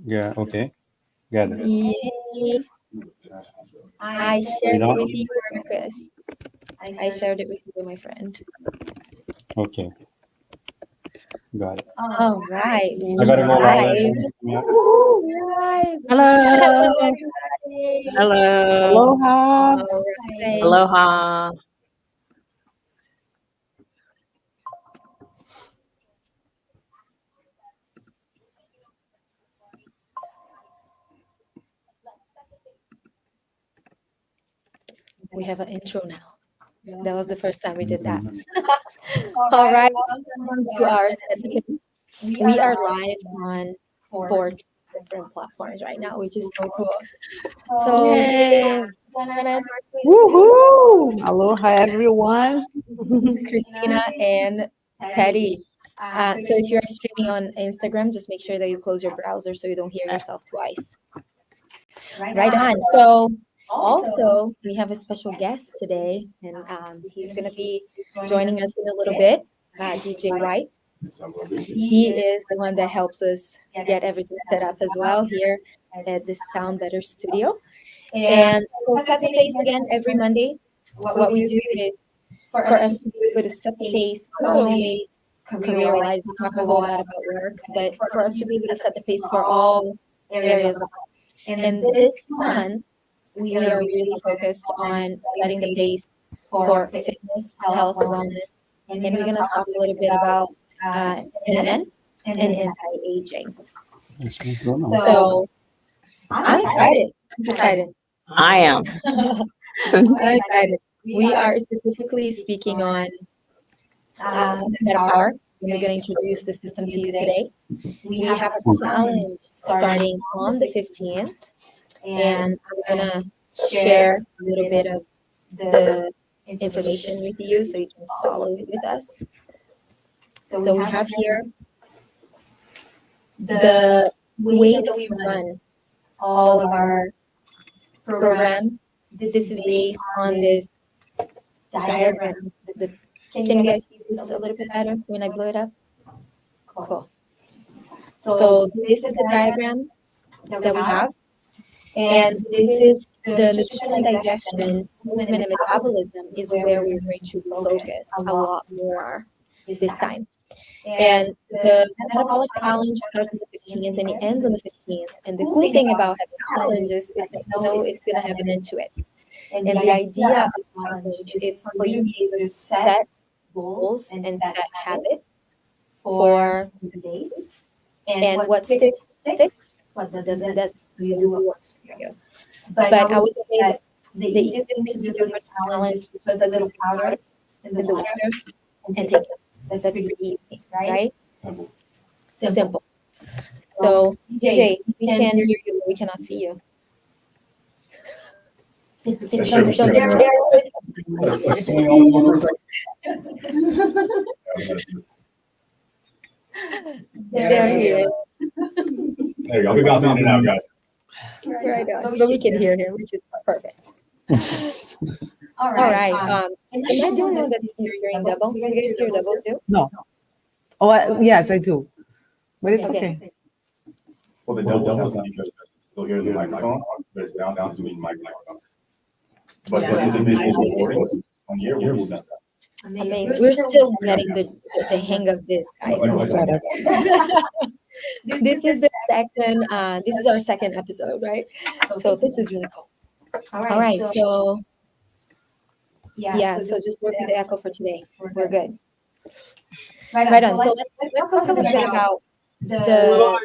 Yeah, okay. Got it. Yay. I shared it with you, Marcus. I shared it with you, my friend. Okay, got it. All right, I gotta we're go live. live. Yeah. Woo, we're live. Hello, Hello. everybody. Hello. Aloha. All right. Aloha. We have an intro now. That was the first time we did that. Mhm. All right, welcome to our study. We are live on 4 different platforms right now, which is so cool. So, Yay. Diana, Woohoo! Aloha, everyone. Christina, and Teddy. So if you're streaming on Instagram, just make sure that you close your browser so you don't hear yourself twice. Right on. So also we have a special guest today, and he's gonna be joining us in a little bit. DJ White. He is the one that helps us get everything set up as well here at the Sound Better Studio. And so set the pace again every Monday. What we do is for us to be able to set the pace, not only career-wise, we talk a whole lot about work, but for us to be able to set the pace for all areas of life. And this month, we are really focused on setting the pace for fitness, health, and wellness. And we're going to talk a little bit about NMN and anti-aging. So I'm excited. I'm excited. I am. I'm excited. We are specifically speaking on Metapower. We're going to introduce the system to you today. We have a challenge starting on the 15th, and I'm going to share a little bit of the information with you so you can follow it with us. So we have here the way that we run all of our programs. This is based on this diagram. Can you guys see this a little bit better when I blow it up? Cool. So this is the diagram that we have. And this is the nutrition and digestion, movement and metabolism is where we're going to focus a lot more this time. And the metabolic challenge starts on the 15th and it ends on the 15th. And the cool thing about having challenges is that you know it's going to have an end to it. And the idea of the challenge is for you to be able to set goals and set habits for the days. And what sticks, sticks. What doesn't. So you do what works for you. But I would say that the easiest thing to do with the challenge is to put a little powder in the water and take it. That's pretty easy, right? Simple. So, DJ, we can hear you, but we cannot see you. There he is. There you go. We bouncing in and out, guys. Right on. But we can hear him, which is perfect. All right. Am I the only one that is hearing double? Do you guys hear double too? No. Oh, yes, I do. But it's okay. Well, the double sounds because you'll hear the microphone, but it's bouncing between microphone. But the individual recordings on here will be messed up. Amazing. We're still getting the hang of this, guys. This is the second. This is our second episode, right? So this is really cool. All right. So yeah. So just work with the echo for today. We're good. Right on. So let's talk a little bit about the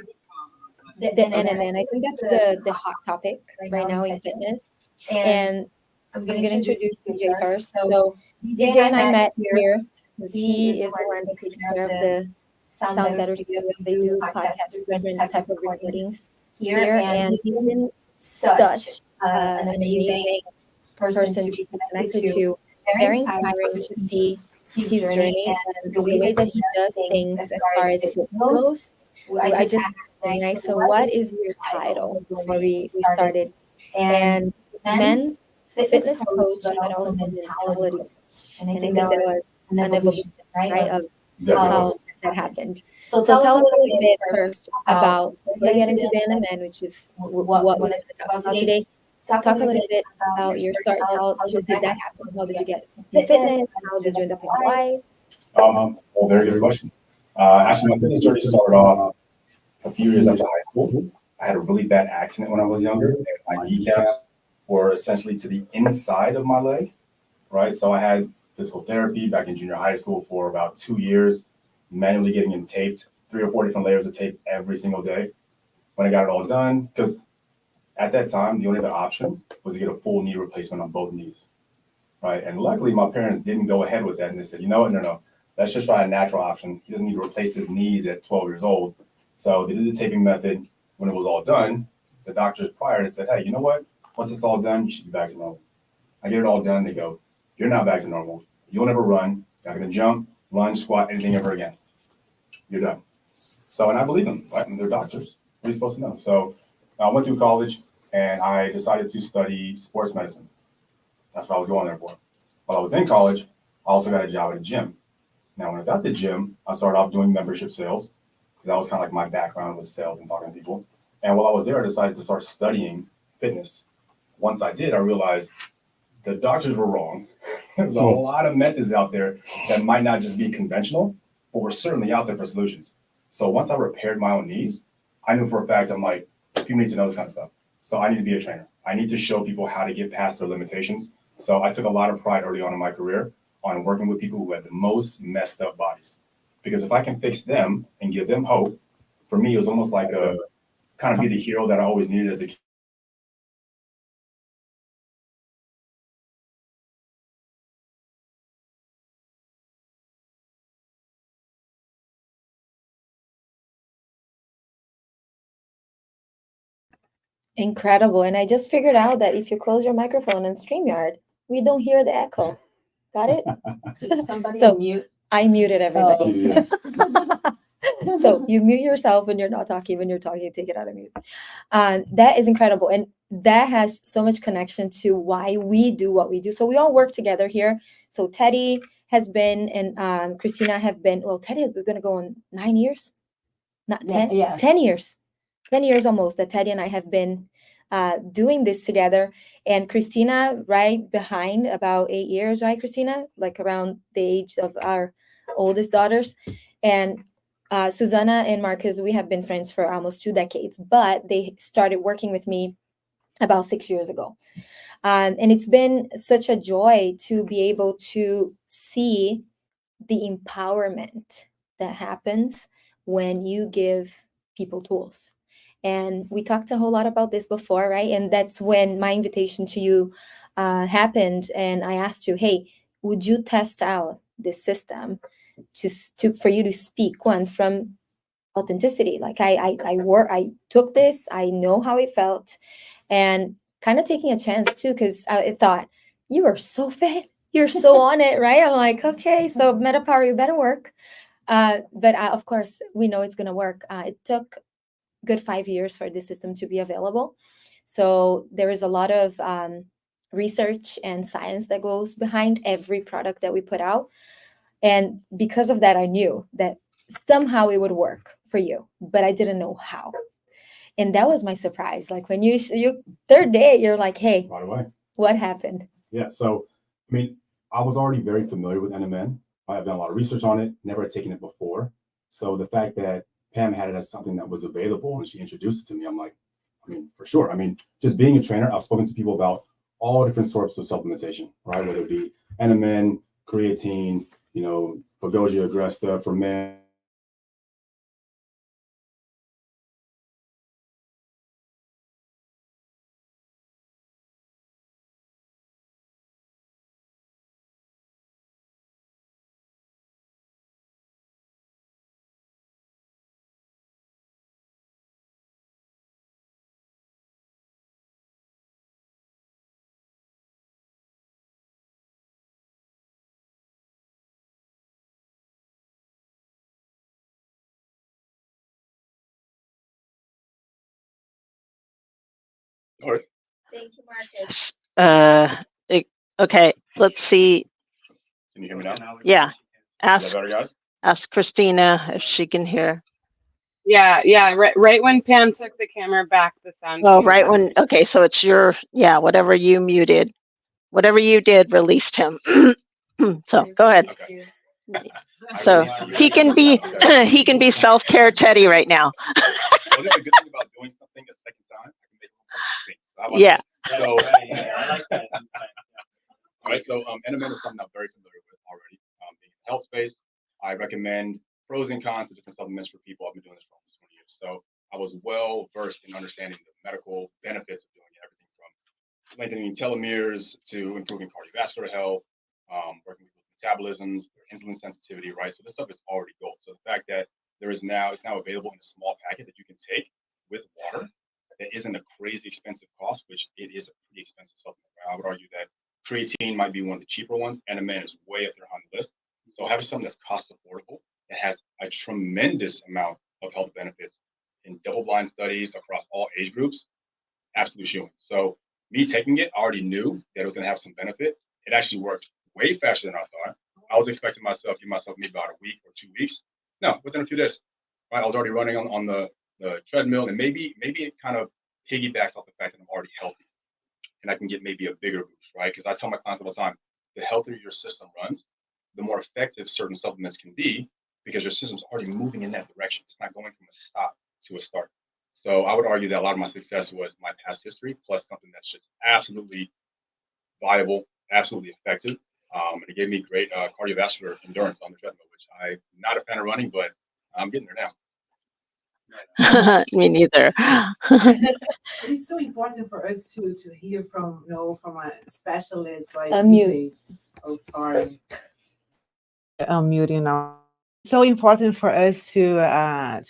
NMN. I think that's the hot topic right now in fitness. And I'm going to introduce DJ first. So DJ and I met here because he is the one that takes care of the Sound Better Studio. They do podcasts, different type of recordings here, and he's been such an amazing person to be connected to. Very inspiring to see his journey and the way that he does things as far as fitness goes. I just nice. So what is your title before we started? And it's men's fitness coach, but also mentality. And I think that was an evolution, right, of how that happened. So tell us a little bit first about before you get into the NMN, which is what we wanted to talk about today. Talk a little bit about your start. How did that happen? How did you get into fitness? How did you end up in Hawaii? Well, very good question. Actually, my fitness journey started off a few years after high school. I had a really bad accident when I was younger, and my kneecaps were essentially to the inside of my leg, right? So I had physical therapy back in junior high school for about 2 years, manually getting them taped, 3 or 4 different layers of tape every single day. When I got it all done, because at that time, the only other option was to get a full knee replacement on both knees, right? And luckily, my parents didn't go ahead with that, and they said, you know what, no, let's just try a natural option. He doesn't need to replace his knees at 12 years old. So they did the taping method. When it was all done, the doctors prior said, hey, you know what? Once it's all done, you should be back to normal. I get it all done. They go, you're not back to normal. You'll never run. You're not going to jump, lunge, squat, anything ever again. You're done. So, and I believe them, right? And they're doctors. What are you supposed to know? So I went through college and I decided to study sports medicine. That's what I was going there for. While I was in college, I also got a job at a gym. Now, when I was at the gym, I started off doing membership sales. That was kind of like my background was sales and talking to people. And while I was there, I decided to start studying fitness. Once I did, I realized the doctors were wrong. There's a lot of methods out there that might not just be conventional, but were certainly out there for solutions. So once I repaired my own knees, I knew for a fact, I'm like, people need to know this kind of stuff. So I need to be a trainer. I need to show people how to get past their limitations. So I took a lot of pride early on in my career on working with people who had the most messed up bodies. Because if I can fix them and give them hope, for me, it was almost like a kind of be the hero that I always needed as a kid. Incredible. And I just figured out that if you close your microphone on StreamYard, we don't hear the echo. Got it? Somebody So- mute. I muted everybody. Yeah. So you mute yourself when you're not talking. When you're talking, take it out of mute. That is incredible. And that has so much connection to why we do what we do. So we all work together here. So Teddy has been and Christina have been, well, Teddy is going to go on 9 years. Not 10? Yeah. 10 years. 10 years almost that Teddy and I have been doing this together. And Christina, right behind, about 8 years, right, Christina? Like around the age of our oldest daughters. And Susanna and Marcus, we have been friends for almost 2 decades, but they started working with me about 6 years ago. And it's been such a joy to be able to see the empowerment that happens when you give people tools. And we talked a whole lot about this before, right? And that's when my invitation to you happened. And I asked you, hey, would you test out this system for you to speak one from authenticity? Like I took this, I know how it felt, and kind of taking a chance too, because I thought, you are so fit, you're so on it, right? I'm like, okay, so MetaPower, you better work. But of course, we know it's going to work. It took good 5 years for this system to be available. So there is a lot of research and science that goes behind every product that we put out. And because of that, I knew that somehow it would work for you, but I didn't know how. And that was my surprise. Like when you third day, you're like, hey, Right away. what happened? Yeah. So, I mean, I was already very familiar with NMN. I have done a lot of research on it, never had taken it before. So the fact that Pam had it as something that was available and she introduced it to me, I'm like, I mean, for sure. I mean, just being a trainer, I've spoken to people about all different sorts of supplementation, right? Whether it be NMN, creatine, Pagogia, Agresta for men. Thank you, Marcus. Okay, let's see. Can you hear me now? Yeah. Is that Ask. better, guys? Ask Christina if she can hear. Yeah. Right when Pam took the camera back, the sound. Oh, came right back. when, okay, so it's whatever you muted, whatever you did released him. So go ahead. Okay. So he can be self-care Teddy right now. Well, this is a good thing about doing something a second time. I can make it more space. So how about Yeah. that? So, I like that. All right. So, NMN is something I'm very familiar with already. Being in the health space, I recommend pros and cons to different supplements for people. I've been doing this for almost 20 years. So I was well versed in understanding the medical benefits of doing everything from lengthening telomeres to improving cardiovascular health, working with metabolisms, insulin sensitivity, right? So this stuff is already gold. So the fact that it's now available in a small packet that you can take with water that isn't a crazy expensive cost, which it is a pretty expensive supplement. Right? I would argue that creatine might be one of the cheaper ones, and NMN is way up there on the list. So having something that's cost affordable that has a tremendous amount of health benefits in double-blind studies across all age groups, absolutely showing. So me taking it, I already knew that it was going to have some benefit. It actually worked way faster than I thought. I was expecting give myself maybe about a week or 2 weeks. No, within a few days. Right, I was already running on the treadmill, and maybe it kind of piggybacks off the fact that I'm already healthy, and I can get maybe a bigger boost, right? Because I tell my clients all the time, the healthier your system runs, the more effective certain supplements can be, because your system's already moving in that direction. It's not going from a stop to a start. So I would argue that a lot of my success was my past history, plus something that's just absolutely viable, absolutely effective. And it gave me great cardiovascular endurance on the treadmill, which I'm not a fan of running, but I'm getting there now. Me neither. It's so important for us to hear from from a specialist like Unmute. DJ. Oh, sorry. Muting now. So important for us to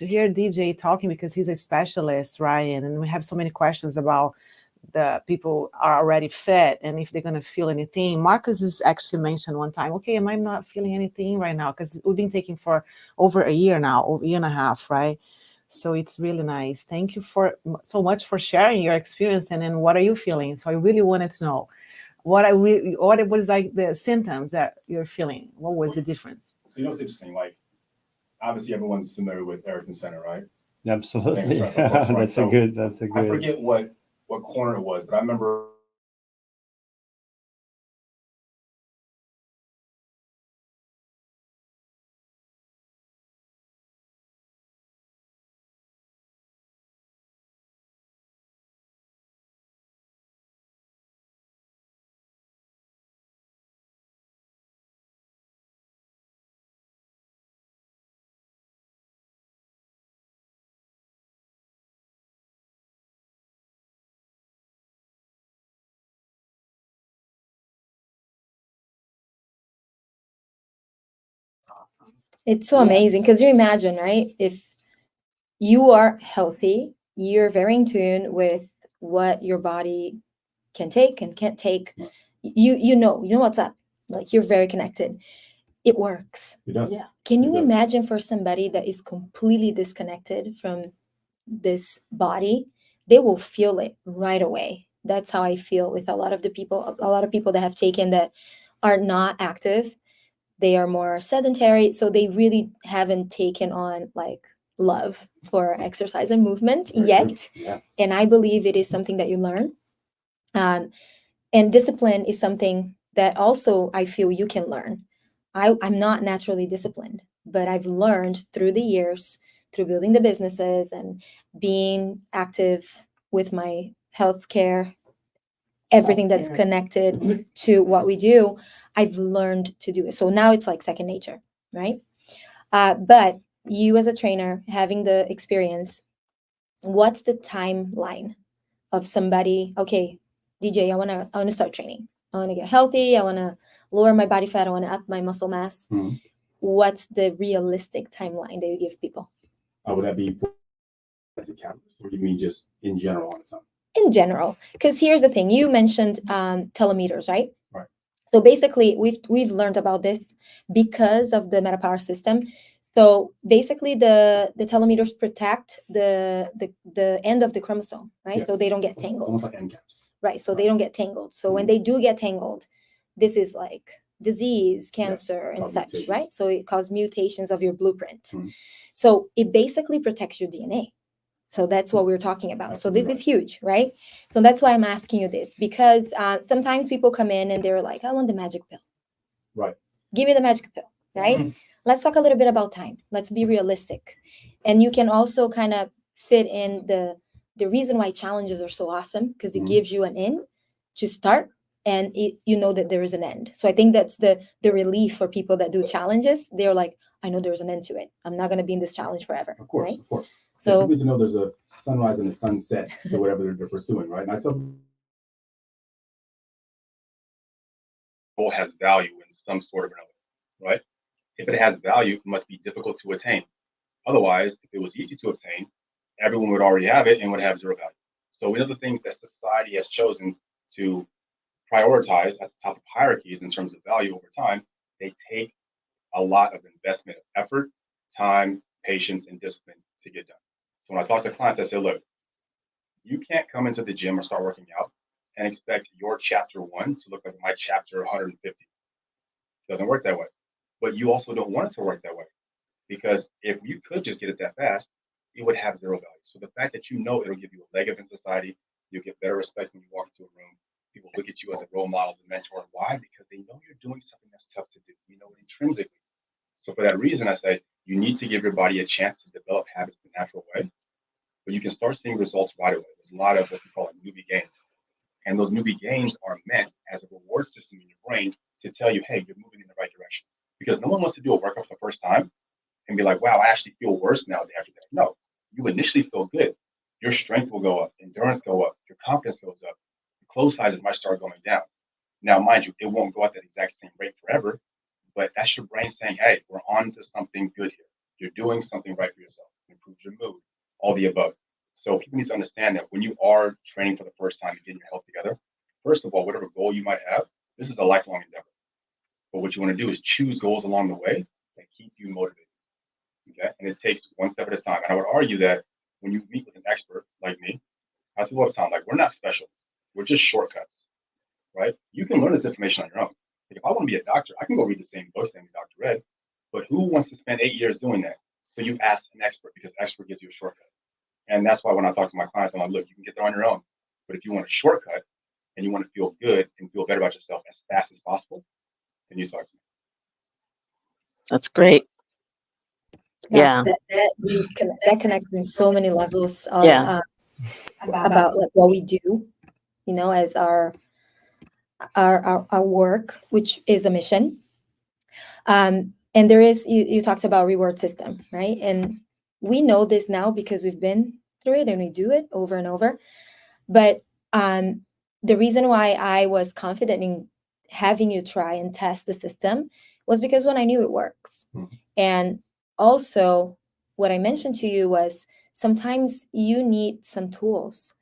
hear DJ talking because he's a specialist, Ryan, and we have so many questions about the people are already fit and if they're going to feel anything. Marcus has actually mentioned one time, okay, am I not feeling anything right now? Because we've been taking for over a year now, over a year and a half, right? So it's really nice. Thank you so much for sharing your experience and then what are you feeling? So I really wanted to know what was like the symptoms that you're feeling. What was the difference? So it's interesting. Like obviously everyone's familiar with Erickson Center, right? Absolutely. Right, of course, right? That's So a good. I forget what corner it was, but I remember Awesome. It's so amazing because you imagine, right? If you are healthy, you're very in tune with what your body can take and can't take. You know what's up. Like you're very connected. It works. it does. Yeah. Can you It does. imagine for somebody that is completely disconnected from this body, they will feel it right away. That's how I feel with a lot of people that have taken that are not active. They are more sedentary, so they really haven't taken on like love for exercise and movement yet. Yeah. And I believe it is something that you learn. And discipline is something that also I feel you can learn. I'm not naturally disciplined, but I've learned through the years, through building the businesses and being active with my healthcare, everything that's Self-care. connected to what we do, I've learned to do it. So now it's like second nature, right? But you as a trainer, having the experience, what's the timeline of somebody? Okay, DJ, I wanna start training. I wanna get healthy. I wanna lower my body fat. I wanna up my muscle mass. Mhm. What's the realistic timeline that you give people? Would that be as a catalyst, or do you mean just in general on its own? In general, because here's the thing, you mentioned telemeters, right? Right. So basically we've learned about this because of the metapower system. So basically the telemeters protect the end of the chromosome, right? Yeah. So they don't get tangled, Almost like end caps. right? So they don't get tangled. So when they do get tangled, this is like disease, cancer, and cause such, mutations. right? So it causes mutations of your blueprint. Mhm. So it basically protects your DNA. So that's what we're talking about. Absolutely So this is huge, right? So that's why I'm asking you this, because sometimes people come in and they're like, I want the magic pill. Right. Give me the magic pill, right? Mhm. Let's talk a little bit about time. Let's be realistic. And you can also kind of fit in the reason why challenges are so awesome, because it Mhm. gives you an in to start, and you know that there is an end. So I think that's the relief for people that do challenges. They're like, I know there's an end to it. I'm not going to be in this challenge forever. Of course, right? of course. So people need to know there's a sunrise and a sunset to whatever they're pursuing, right? And I tell people, goal has value in some sort of another, right? If it has value, it must be difficult to attain. Otherwise, if it was easy to obtain, everyone would already have it and would have zero value. So one of the things that society has chosen to prioritize at the top of hierarchies in terms of value over time, they take a lot of investment of effort, time, patience, and discipline to get done. So when I talk to clients, I say, look, you can't come into the gym or start working out and expect your chapter 1 to look like my chapter 150. It doesn't work that way. But you also don't want it to work that way, because if you could just get it that fast, it would have zero value. So the fact that you know it'll give you a leg up in society, you'll get better respect when you walk into a room. People look at you as a role model, as a mentor. Why? Because they know you're doing something that's tough to do. You know it intrinsically. So for that reason, I say you need to give your body a chance to develop habits the natural way, but you can start seeing results right away. There's a lot of what we call newbie gains. And those newbie gains are meant as a reward system in your brain to tell you, hey, you're moving in the right direction. Because no one wants to do a workout for the first time and be like, wow, I actually feel worse now after that. No, you initially feel good. Your strength will go up, endurance go up, your confidence goes up, your clothes sizes might start going down. Now, mind you, it won't go at that exact same rate forever, but that's your brain saying, hey, we're on to something good here. You're doing something right for yourself. It improves your mood, all the above. So people need to understand that when you are training for the first time and getting your health together, first of all, whatever goal you might have, this is a lifelong endeavor. But what you want to do is choose goals along the way that keep you motivated. Okay, and it takes one step at a time. And I would argue that when you meet with an expert like me, I say all the time, like, we're not special. We're just shortcuts, right? You can learn this information on your own. Like, if I want to be a doctor, I can go read the same books that the doctor read. But who wants to spend 8 years doing that? So you ask an expert, because the expert gives you a shortcut. And that's why when I talk to my clients, I'm like, look, you can get there on your own. But if you want a shortcut and you want to feel good and feel better about yourself as fast as possible, then you talk to me. That's great. gosh, Yeah. that connects in so many levels Yeah. about like what we do, as our work, which is a mission. And there is, you talked about reward system, right? And we know this now because we've been through it and we do it over and over. But the reason why I was confident in having you try and test the system was because when I knew it works. Mhm. And also what I mentioned to you was sometimes you need some tools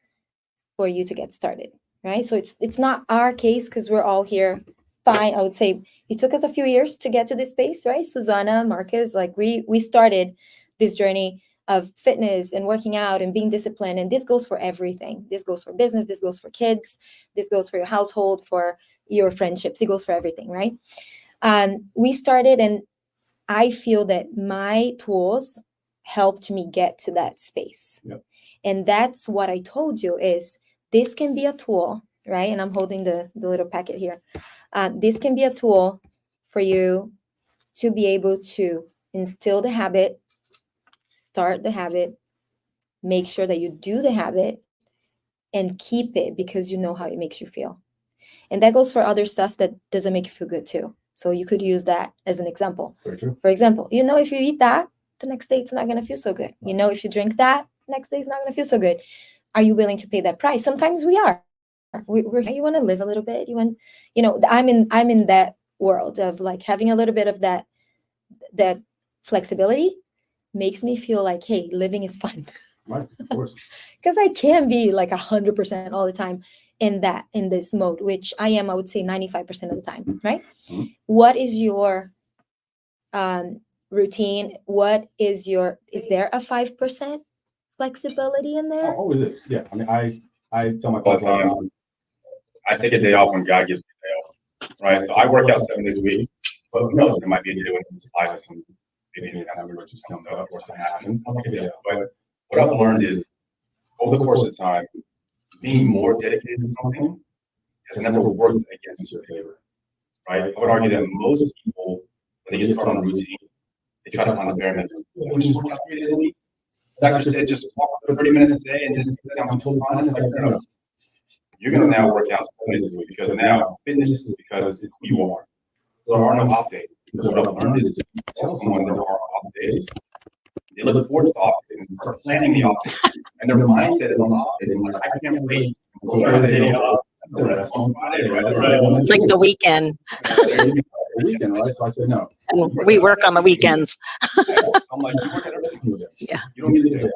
for you to get started, right? So it's not our case because we're all here fine. I would say it took us a few years to get to this space, right? Susanna, Marcus, like we started this journey of fitness and working out and being disciplined. And this goes for everything. This goes for business. This goes for kids. This goes for your household, for your friendships. It goes for everything, right? We started, and I feel that my tools helped me get to that space. Yep. And that's what I told you is this can be a tool, right? And I'm holding the little packet here. This can be a tool for you to be able to instill the habit, start the habit, make sure that you do the habit, and keep it because you know how it makes you feel. And that goes for other stuff that doesn't make you feel good too. So you could use that as an example. Very true. For example, if you eat that, the next day it's not going to feel so good. If you drink that, next day it's not going to feel so good. Are you willing to pay that price? Sometimes we are. You want to live a little bit. I'm in that world of like having a little bit of that flexibility makes me feel like, hey, living is fun. Right, of course. Because I can be like 100% all the time in this mode, which I am, I would say 95% of the time, right? Mm-hmm. What is your routine? Is there a 5% flexibility in there? Always is. Yeah. I mean, I tell my clients all the time, I take a day off when God gives me a day off. right? So I work out 7 days a week, but who knows? There might be a day when it's some maybe a family just comes up or something happens. I'll take a day off. But what I've learned is over the course of time, being more dedicated to something has never worked against your favor, right? I would argue that most people, when they get started on a routine, they try to find the bare minimum. Oh, we just work out 3 days a week. The doctor said just walk for 30 minutes a day and just sit down for 12 minutes. It's like, no. You're going to now work out 7 days a week because now fitness is because it's who you are. So there are no off days. Because what I've learned is if you tell someone there are off days, they look forward to off days and start planning the off days. And their mindset is on off days. It's like, I can't wait until Thursday off. On Friday, right? Like the weekend. The weekend, right? So I said, no. And we work on the weekends. I'm like, you work at every single day. Yeah. You don't need to do that.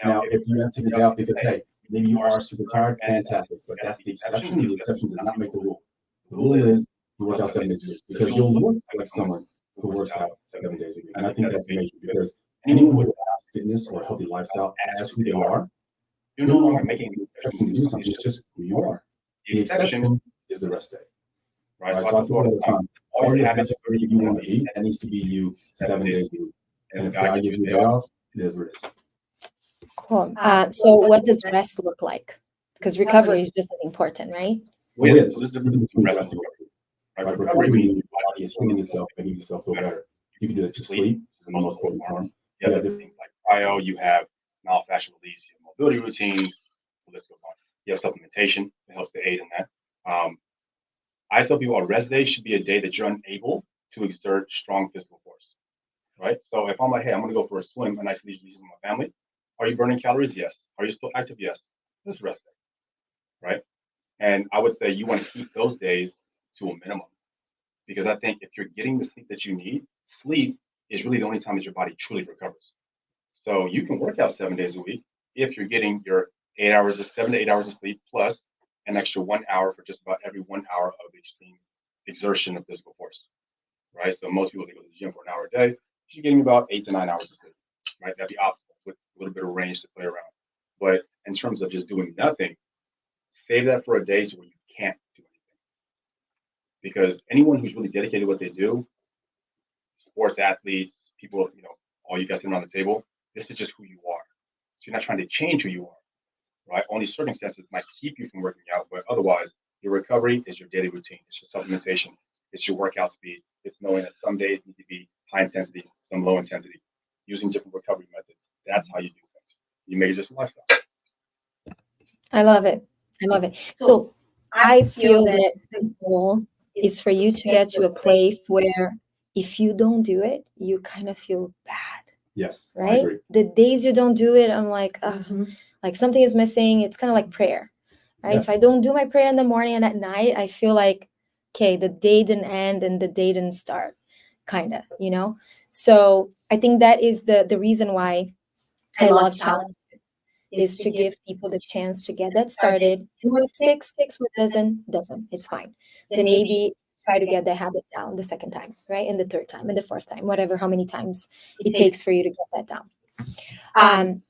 Now, if you have to take it out because, hey, maybe you are super tired, fantastic. But that's the exception. The exception does not make the rule. The rule is you work out 7 days a week because you'll look like someone who works out 7 days a week. And I think that's major because anyone who has fitness or a healthy lifestyle as who they are, you're no longer making an exception to do something. It's just who you are. The exception is the rest day. Right? So I tell you all the time, all your habits are where you want to be. That needs to be you 7 days a week. And if God gives you a day off, it is what it is. Cool. So what does rest look like? Because recovery is just as important, right? Well, yeah, so there's a difference between rest and recovery. Right? Recovery means your body is healing itself, making yourself feel better. You can do that through sleep, the most important form. You have different things like cryo, you have non-fascial release, you have mobility routines, the list goes on. You have supplementation that helps to aid in that. I tell people a rest day should be a day that you're unable to exert strong physical force, right? So if I'm like, hey, I'm going to go for a swim, a nice leisure with my family, are you burning calories? Yes. Are you still active? Yes. This is rest day, right? And I would say you want to keep those days to a minimum because I think if you're getting the sleep that you need, sleep is really the only time that your body truly recovers. So you can work out 7 days a week if you're getting your 7 to 8 hours of sleep plus an extra 1 hour for just about every 1 hour of extreme exertion of physical force, right? So most people, they go to the gym for an hour a day. You're getting about 8 to 9 hours of sleep, right? That'd be optimal with a little bit of range to play around. But in terms of just doing nothing, save that for a day to where you can't do anything. Because anyone who's really dedicated to what they do, sports athletes, people, all you guys sitting around the table, this is just who you are. So you're not trying to change who you are. Right? Only circumstances might keep you from working out, but otherwise, your recovery is your daily routine. It's your supplementation. It's your workout speed. It's knowing that some days need to be high intensity, some low intensity, using different recovery methods. That's how you do things. You make it just a lifestyle. I love it. I love it. So I feel that the goal is for you to get to a place where if you don't do it, you kind of feel bad. Yes. Right? I agree. The days you don't do it, I'm like, like something is missing. It's kind of like prayer, right? Yes. If I don't do my prayer in the morning and at night, I feel like, okay, the day didn't end and the day didn't start, kind of, So I think that is the reason why I love challenges, is to give people the chance to get that started. And what sticks, what doesn't. It's fine. Then maybe try to get the habit down the second time, right? And the third time and the fourth time, whatever, how many times it takes for you to get that down.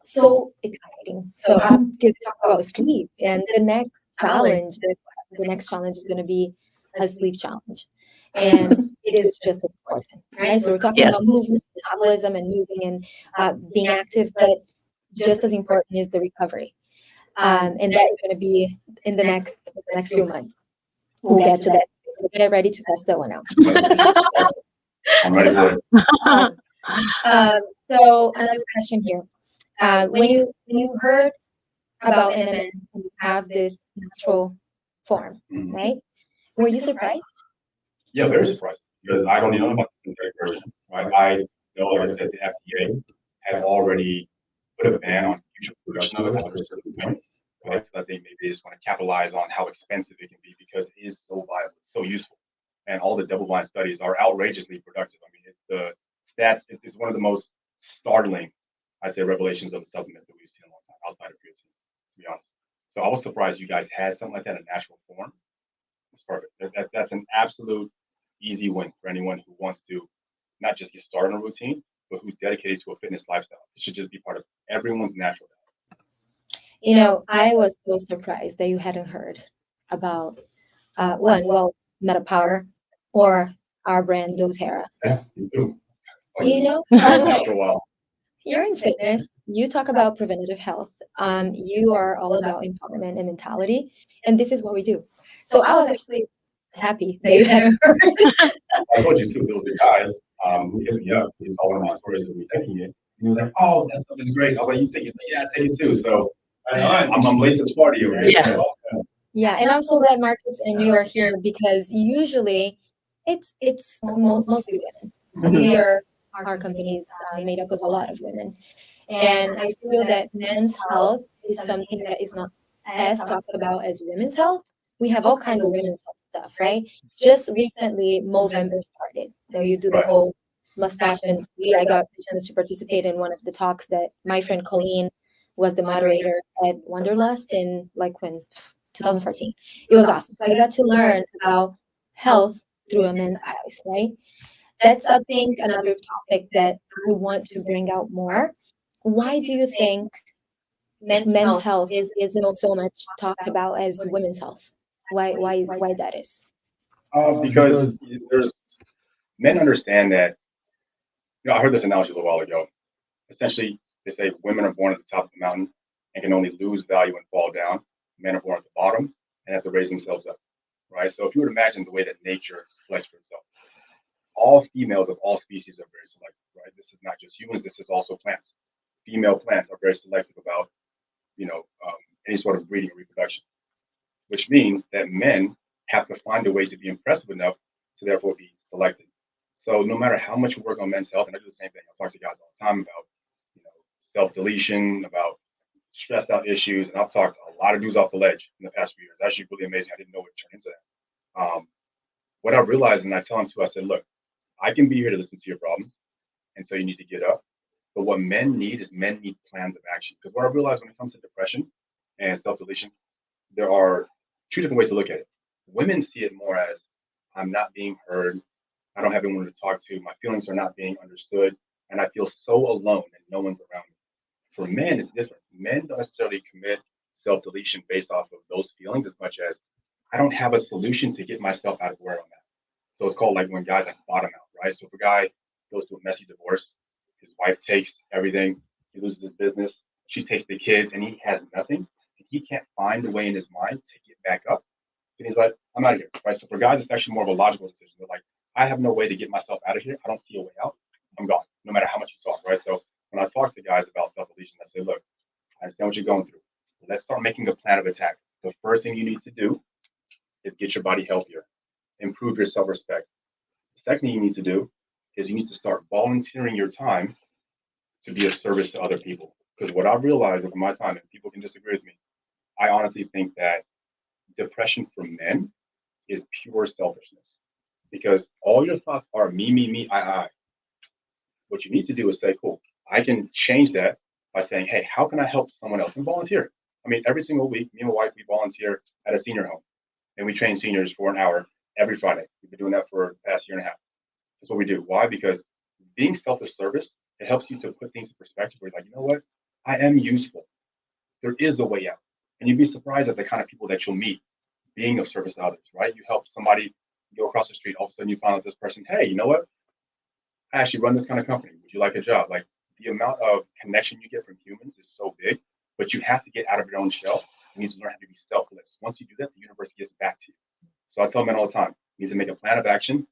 So exciting. So I'm going to talk about sleep, and the next challenge is going to be a sleep challenge, and it is just important, right? So we're talking about movement, metabolism, and moving and being active, but just as important is the recovery, and that is going to be in the next few months. We'll get to that. So get ready to test that one out. I'm ready for it. So another question here. When you heard about NMN, you have this natural form, right? Were you surprised? Yeah, very surprised because I don't even know about the synthetic version. Right? I know, like I said, the FDA had already put a ban on future production of it after a certain point. Right? Because I think maybe they just want to capitalize on how expensive it can be because it is so viable, so useful, and all the double-blind studies are outrageously productive. I mean, the stats. It's one of the most startling, I'd say, revelations of a supplement that we've seen in a long time outside of creatine, to be honest. So I was surprised you guys had something like that in natural form. It's perfect. That's an absolute easy win for anyone who wants to not just get started on a routine, but who's dedicated to a fitness lifestyle. It should just be part of everyone's natural diet. I was so surprised that you hadn't heard about one. Well, Meta Power or our brand doTERRA. Yeah, me too. You know, After a while. you're in fitness, you talk about preventative health. You are all about empowerment and mentality, and this is what we do. So I was actually happy that you had heard. I told you too, there was a guy who hit me up. He saw one of my stories of me taking it. And he was like, "Oh, that stuff is great." I was like, "You take it?" He's like, "Yeah, I take it too." So I'm late to the party over here. Yeah. Yeah, and I'm so glad Marcus and you are here because usually it's mostly women. Mhm. We are our company is made up of a lot of women, and I feel that men's health is something that is not as talked about as women's health. We have all kinds of women's health stuff, right? Just recently, Movember started. You do the Right. whole mustache, and I got the chance to participate in one of the talks that my friend Colleen was the moderator at Wanderlust in like when 2014. It was awesome. So I got to learn about health through a men's eyes, right? That's, I think, another topic that I want to bring out more. Why do you think men's health isn't so much talked about as women's health? Why that is? Because there's men understand that. I heard this analogy a little while ago. Essentially, they say women are born at the top of the mountain and can only lose value and fall down. Men are born at the bottom and have to raise themselves up, right? So if you would imagine the way that nature selects for itself, all females of all species are very selective, right? This is not just humans, this is also plants. Female plants are very selective about, any sort of breeding or reproduction, which means that men have to find a way to be impressive enough to therefore be selected. So no matter how much we work on men's health, and I do the same thing, I talk to guys all the time about, self-deletion, about stressed out issues, and I've talked a lot of dudes off the ledge in the past few years. Actually, really amazing. I didn't know what turned into that. What I realized, and I tell them too, I said, look, I can be here to listen to your problems, and so you need to get up. But what men need is men need plans of action. Because what I realized when it comes to depression and self-deletion, there are two different ways to look at it. Women see it more as I'm not being heard. I don't have anyone to talk to. My feelings are not being understood. And I feel so alone and no one's around me. For men, it's different. Men don't necessarily commit self-deletion based off of those feelings as much as I don't have a solution to get myself out of where I'm at. So it's called like when guys like bottom out, right? So if a guy goes through a messy divorce, his wife takes everything, he loses his business, she takes the kids, and he has nothing. And he can't find a way in his mind to get back up. And he's like, I'm out of here, right? So for guys, it's actually more of a logical decision. They're like, I have no way to get myself out of here. I don't see a way out. I'm gone, no matter how much you talk, right? So when I talk to guys about self-deletion, I say, look, I understand what you're going through. Let's start making a plan of attack. The first thing you need to do is get your body healthier, improve your self-respect. The second thing you need to do is you need to start volunteering your time to be of service to other people. Because what I've realized over my time, and people can disagree with me, I honestly think that depression for men is pure selfishness. Because all your thoughts are me, I. What you need to do is say, cool, I can change that by saying, hey, how can I help someone else? And volunteer. I mean, every single week, me and my wife, we volunteer at a senior home. And we train seniors for an hour every Friday. We've been doing that for the past year and a half. That's what we do. Why? Because being selfless service, it helps you to put things in perspective where you're like, you know what? I am useful. There is a way out. And you'd be surprised at the kind of people that you'll meet being of service to others, right? You help somebody go across the street, all of a sudden you find out this person, hey, you know what? I actually run this kind of company. Would you like a job? Like the amount of connection you get from humans is so big, but you have to get out of your own shell. You need to learn how to be selfless. Once you do that, the universe gives back to you. So I tell men all the time, you need to make a plan of action.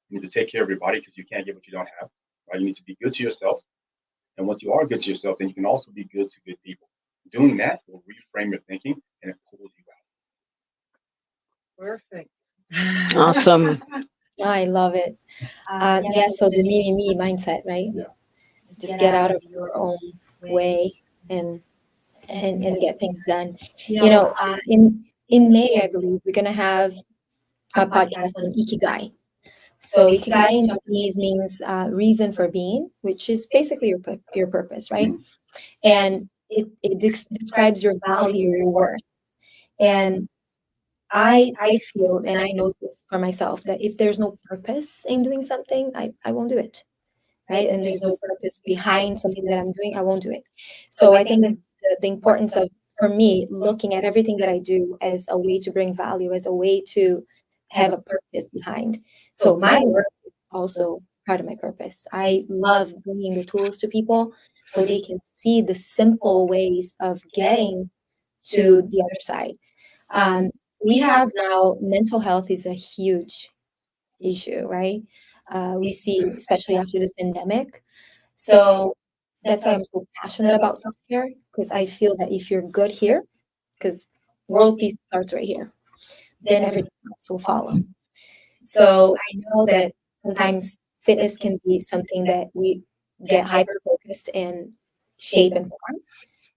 You need to take care of your body because you can't get what you don't have. Right? You need to be good to yourself. And once you are good to yourself, then you can also be good to good people. Doing that will reframe your thinking and it pulls you out. Perfect. Awesome. I love it. Yeah, so the me mindset, right? Yeah. Just get out of your own way and get things done. In May, I believe we're gonna have a podcast on ikigai. So ikigai in Japanese means reason for being, which is basically your purpose, right? And it describes your value, your worth. And I feel, and I know this for myself, that if there's no purpose in doing something, I won't do it, right? And there's no purpose behind something that I'm doing, I won't do it. So I think the importance of, for me, looking at everything that I do as a way to bring value, as a way to have a purpose behind. So my work is also part of my purpose. I love bringing the tools to people so they can see the simple ways of getting to the other side. We have now mental health is a huge issue, right? We see, especially after the pandemic. So that's why I'm so passionate about self care, because I feel that if you're good here, because world peace starts right here, then everything else will follow. So I know that sometimes fitness can be something that we get hyper focused and shape and form,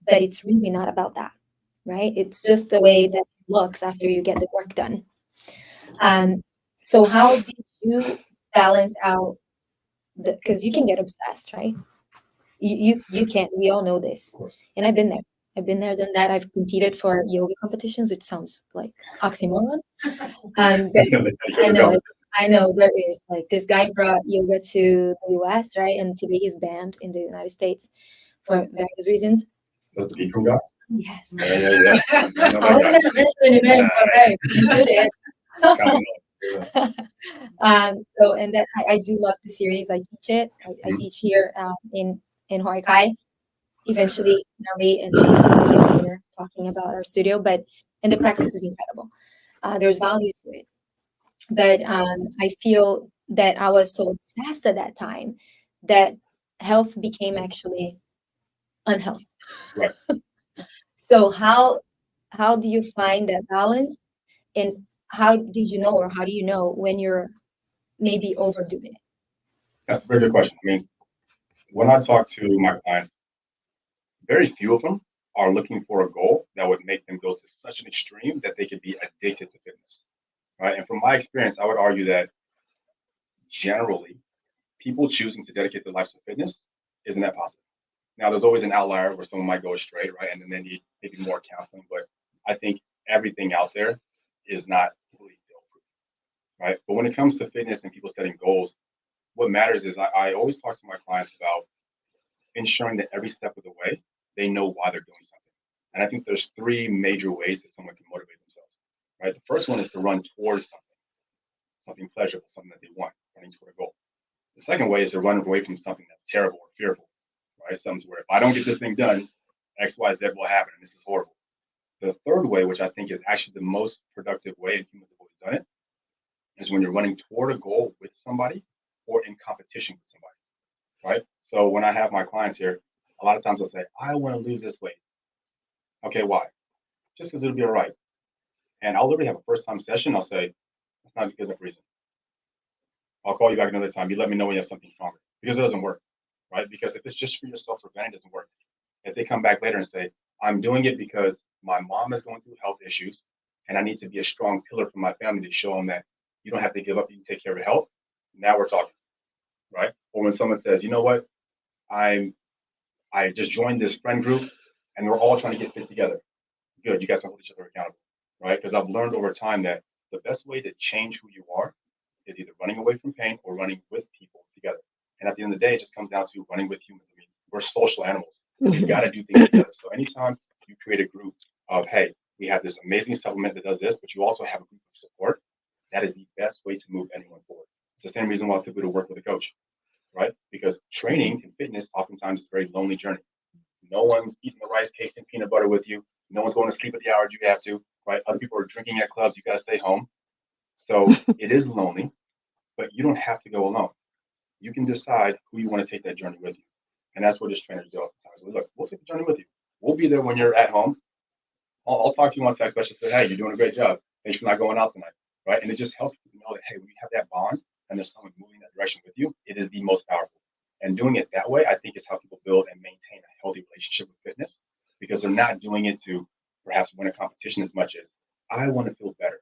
but it's really not about that, right? It's just the way that it looks after you get the work done. So how did you balance out the, because you can get obsessed, right? You can't. We all know this, Of course. and I've been there. I've been there, done that. I've competed for yoga competitions, which sounds like oxymoron. But I know there is, like, this guy brought yoga to the US, right? And today he's banned in the United States for various reasons. That's the Bikram guy? Yes. Yeah. I was gonna mention your name, but hey, you did so, and then I do love the series. I teach it. I teach here in Hawaii Kai. Eventually, Nelly and here talking about our studio, and the practice is incredible. There's value to it, but I feel that I was so obsessed at that time that health became actually unhealthy. Right. So how do you find that balance, and how did you know, or how do you know when you're maybe overdoing it? That's a very good question. I mean, when I talk to my clients, very few of them are looking for a goal that would make them go to such an extreme that they could be addicted to fitness, right? And from my experience, I would argue that generally, people choosing to dedicate their lives to fitness isn't that possible. Now, there's always an outlier where someone might go straight, right? And then they need maybe more counseling. But I think everything out there is not really fail-proof, right? But when it comes to fitness and people setting goals, what matters is I always talk to my clients about ensuring that every step of the way, they know why they're doing something. And I think there's three major ways that someone can motivate themselves, right? The first one is to run towards something pleasurable, something that they want, running toward a goal. The second way is to run away from something that's terrible or fearful, right? Something where if I don't get this thing done, X, Y, Z will happen, and this is horrible. The third way, which I think is actually the most productive way, and humans have always done it, is when you're running toward a goal with somebody or in competition with somebody, right? So when I have my clients here, a lot of times I'll say, I want to lose this weight. Okay, why? Just because it'll be all right. And I'll literally have a first time session. I'll say, it's not a good enough reason. I'll call you back another time. You let me know when you have something stronger, because it doesn't work, right? Because if it's just for yourself for granted, it doesn't work. If they come back later and say, I'm doing it because my mom is going through health issues and I need to be a strong pillar for my family to show them that you don't have to give up, you can take care of your health. Now we're talking, right? Or when someone says, you know what, I just joined this friend group and we're all trying to get fit together. Good, you guys can hold each other accountable, right? Because I've learned over time that the best way to change who you are is either running away from pain or running with people together. And at the end of the day, it just comes down to running with humans. I mean, we're social animals. We've got to do things together. So anytime you create a group of, hey, we have this amazing supplement that does this, but you also have a group of support, that is the best way to move anyone forward. It's the same reason why typically to work with a coach, right? Because training and fitness oftentimes is a very lonely journey. No one's eating the rice cakes and peanut butter with you. No one's going to sleep at the hours you have to, right? Other people are drinking at clubs. You got to stay home. So it is lonely, but you don't have to go alone. You can decide who you want to take that journey with you. And that's what this trainers do oftentimes. Look, we'll take the journey with you. We'll be there when you're at home. I'll talk to you on text message and say, hey, you're doing a great job. Thanks for not going out tonight, right? And it just helps you know that, hey, when you have that bond and there's someone moving that direction with you, it is the most powerful. And doing it that way, I think, is how people build and maintain a healthy relationship with fitness, because they're not doing it to perhaps win a competition as much as I want to feel better.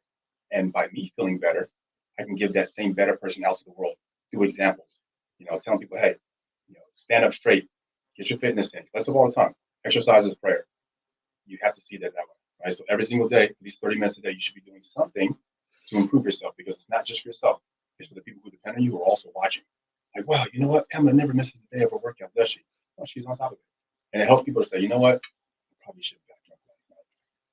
And by me feeling better, I can give that same better person out to the world through examples. You know, telling people, hey, you know, stand up straight, get your fitness in. That's all the time. Exercise is prayer. You have to see that way, right? So every single day, at least 30 minutes a day, you should be doing something to improve yourself, because it's not just for yourself. It's for the people who depend on you who are also watching. Like, wow, you know what? Pamela never misses a day of her workout, does she? Oh, she's on top of it. And it helps people to say, you know what? I probably should have got drunk last night.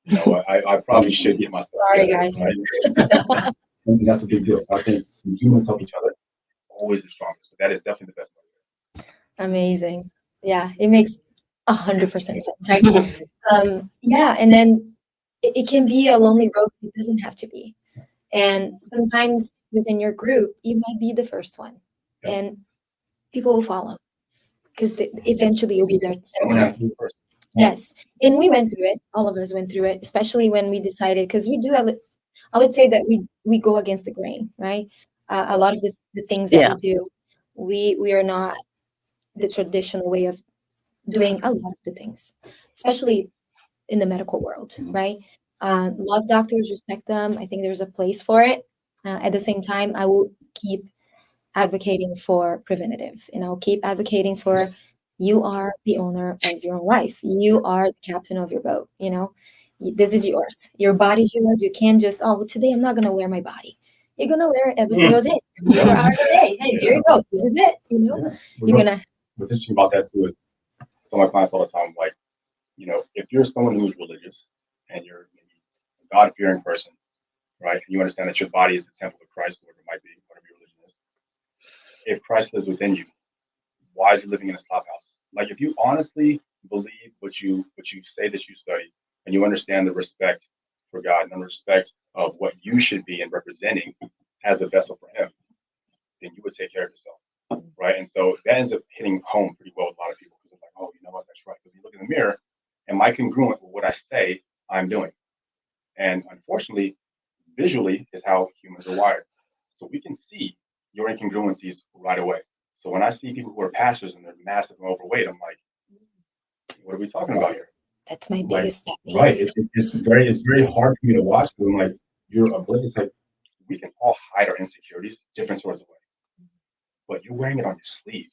You know what? I probably should get myself Sorry, together, guys. right? And that's a big deal. So I think when humans help each other, always the strongest. But that is definitely the best way. Amazing. Yeah, it makes 100% sense, right? Yeah, and then it can be a lonely road. It doesn't have to be. And sometimes within your group, you might be the first one, and people will follow because eventually you'll be there. Someone has to be first. Yes, and we went through it. All of us went through it, especially when we decided because we do. I would say that we go against the grain, right? A lot of the things that Yeah. we do, we are not the traditional way of doing a lot of the things, especially in the medical world, right? Love doctors, respect them. I think there's a place for it. At the same time, I will keep advocating for preventative, and I'll keep advocating for you are the owner of your own life. You are the captain of your boat. This is yours. Your body's yours. You can't just, oh, today I'm not going to wear my body. You're going to wear it every single day, 24 hours a day. Hey, here you go. This is it. You're going to. What's interesting about that too is some of my clients all the time, like, if you're someone who's religious and you're maybe a God-fearing person, right, and you understand that your body is the temple of Christ, whatever it might be, whatever your religion is, if Christ lives within you, why is he living in a slop house? Like, if you honestly believe what you say that you study, and you understand the respect for God and the respect of what you should be and representing as a vessel for him, then you would take care of yourself, right? And so that ends up hitting home pretty well with a lot of people because they're like, oh, you know what, that's right. Because you look in the mirror, am I congruent with what I say I'm doing? And unfortunately, visually is how humans are wired. So we can see your incongruencies right away. So when I see people who are pastors and they're massive and overweight, I'm like, what are we talking about here? That's my biggest pet peeve. Right. It's very hard for me to watch. But I'm like, you're a blade. It's like we can all hide our insecurities different sorts of ways, but you're wearing it on your sleeve,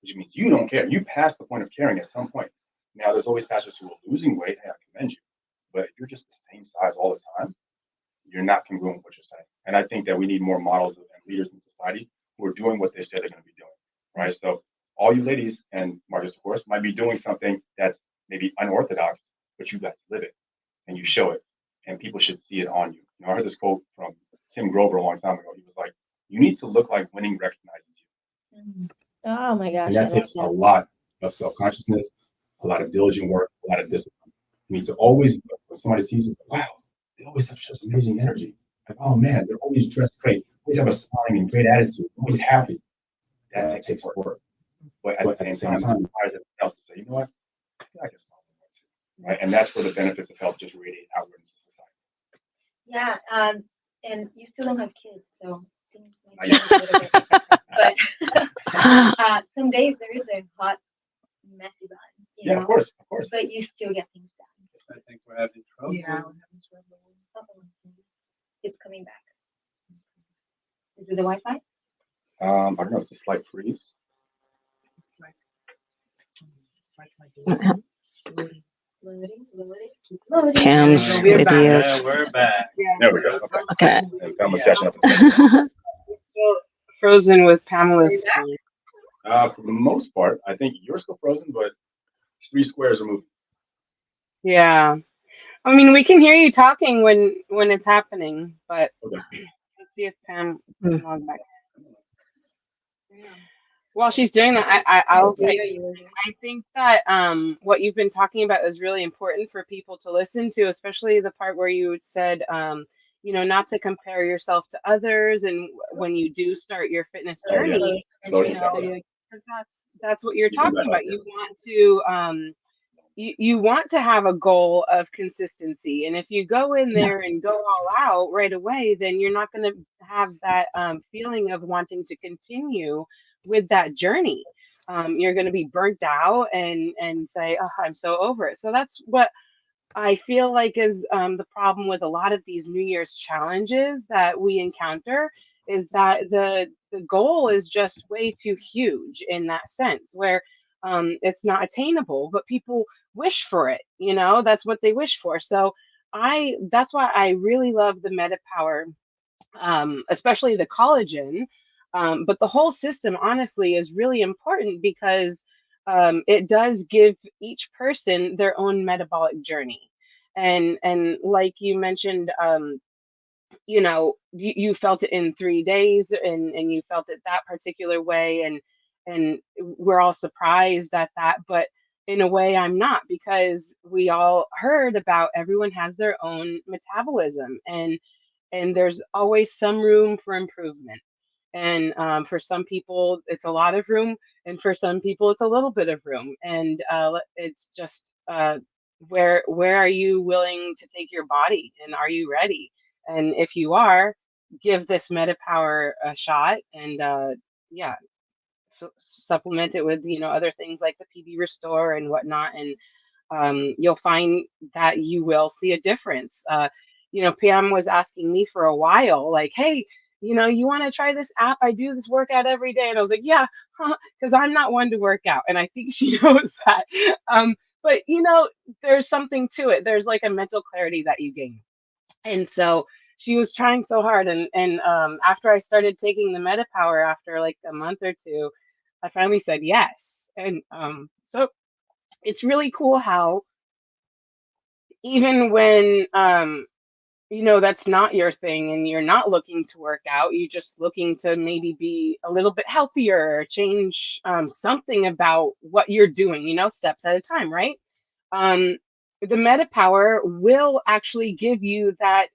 which means you don't care. You passed the point of caring at some point. Now, there's always pastors who are losing weight, and I commend you. But if you're just the same size all the time, you're not congruent with what you're saying. And I think that we need more models and leaders in society who are doing what they said they're going to be doing, right? So all you ladies, and Marcus, of course, might be doing something that's maybe unorthodox, but you guys live it and you show it, and people should see it on you. I heard this quote from Tim Grover a long time ago. He was like, you need to look like winning recognizes you. Oh my gosh. And that takes a lot of self-consciousness, a lot of diligent work, a lot of discipline. You need to always, when somebody sees you, wow, they always have such amazing energy. Like, oh man, they're always dressed great, always have a smiling and great attitude, always happy. That takes work. But at the same time, it requires everyone else to say, you know what, I can smile more too. Right? And that's where the benefits of health just radiate outward into society. Yeah, and you still don't have kids, so things might change a little bit. But some days there is a hot, messy bun. You know? Of course. But you still get things done. I think we're having trouble. Yeah. It's coming back. Is it the Wi-Fi? I don't know, it's a slight freeze. Loading. Cam's We're back. videos. Yeah, we're back. There we go. Okay. And Pamela's catching up in a second. Still frozen with Pamela's screen. For the most part, I think you're still frozen, but 3 squares are moving. Yeah. I mean, we can hear you talking when it's happening, but Okay. let's see if Pam can log back. While she's doing that, I'll say I think that what you've been talking about is really important for people to listen to, especially the part where you said, not to compare yourself to others, and when you do start your fitness journey, that's what you're talking about. You want to you want to have a goal of consistency, and if you go in there and go all out right away, then you're not going to have that feeling of wanting to continue with that journey. You're going to be burnt out and say, oh, I'm so over it. So that's what I feel like is the problem with a lot of these New Year's challenges that we encounter, is that the goal is just way too huge in that sense, where it's not attainable, but people wish for it. That's what they wish for. So that's why I really love the MetaPower, especially the collagen. But the whole system, honestly, is really important because it does give each person their own metabolic journey. And like you mentioned, you felt it in 3 days, and you felt it that particular way, and we're all surprised at that. But in a way, I'm not, because we all heard about everyone has their own metabolism, and there's always some room for improvement. And for some people, it's a lot of room, and for some people, it's a little bit of room. And it's just where are you willing to take your body, and are you ready? And if you are, give this MetaPower a shot, and yeah, supplement it with other things like the PB Restore and whatnot, and you'll find that you will see a difference. Pam was asking me for a while, like, hey, you want to try this app? I do this workout every day. And I was like, yeah, because I'm not one to work out. And I think she knows that. But, there's something to it. There's like a mental clarity that you gain. And so she was trying so hard. And after I started taking the MetaPower after like a month or two, I finally said yes. And so it's really cool how even when that's not your thing, and you're not looking to work out, you're just looking to maybe be a little bit healthier, or change something about what you're doing, steps at a time, right? The MetaPower will actually give you that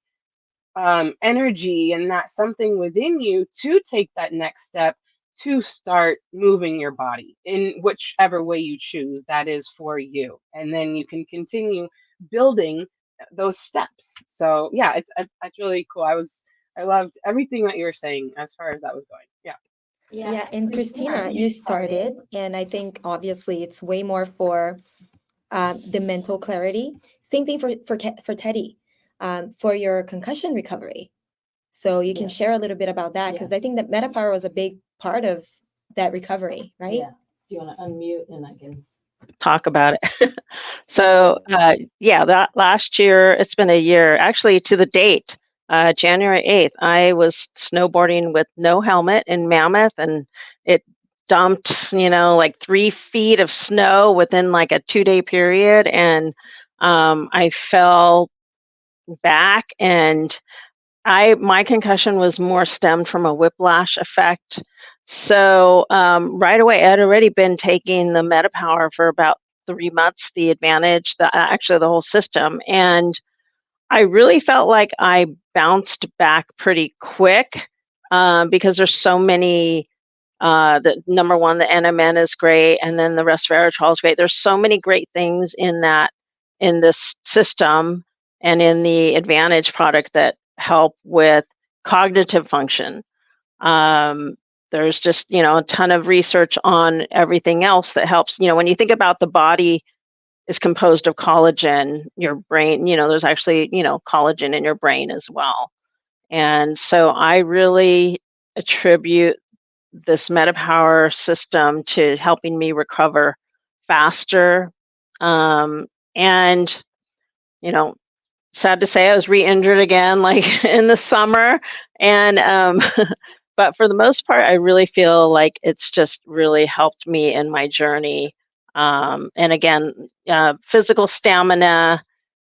energy and that something within you to take that next step, to start moving your body in whichever way you choose that is for you. And then you can continue building those steps. So yeah, it's really cool. I loved everything that you were saying as far as that was going. Yeah. Yeah, and Christina, you started, and I think obviously it's way more for the mental clarity. Same thing for Teddy, for your concussion recovery. So you can share a little bit about that, because I think that MetaPower was a big part of that recovery, right? Yeah. Do you want to unmute and I can talk about it? So that last year, it's been a year actually to the date. January 8th, I was snowboarding with no helmet in Mammoth, and it dumped, like 3 feet of snow within like a 2-day period. And I fell back, and my concussion was more stemmed from a whiplash effect. So right away, I'd already been taking the MetaPower for about 3 months, the Advantage, actually the whole system. And I really felt like I bounced back pretty quick, because there's so many. The number one, the NMN is great, and then the resveratrol is great. There's so many great things in this system and in the Advantage product that help with cognitive function. There's just a ton of research on everything else that helps. When you think about the body is composed of collagen, your brain, there's actually collagen in your brain as well. And so I really attribute this MetaPower system to helping me recover faster. And sad to say, I was re-injured again, like in the summer. And but for the most part, I really feel like it's just really helped me in my journey. And again, physical stamina.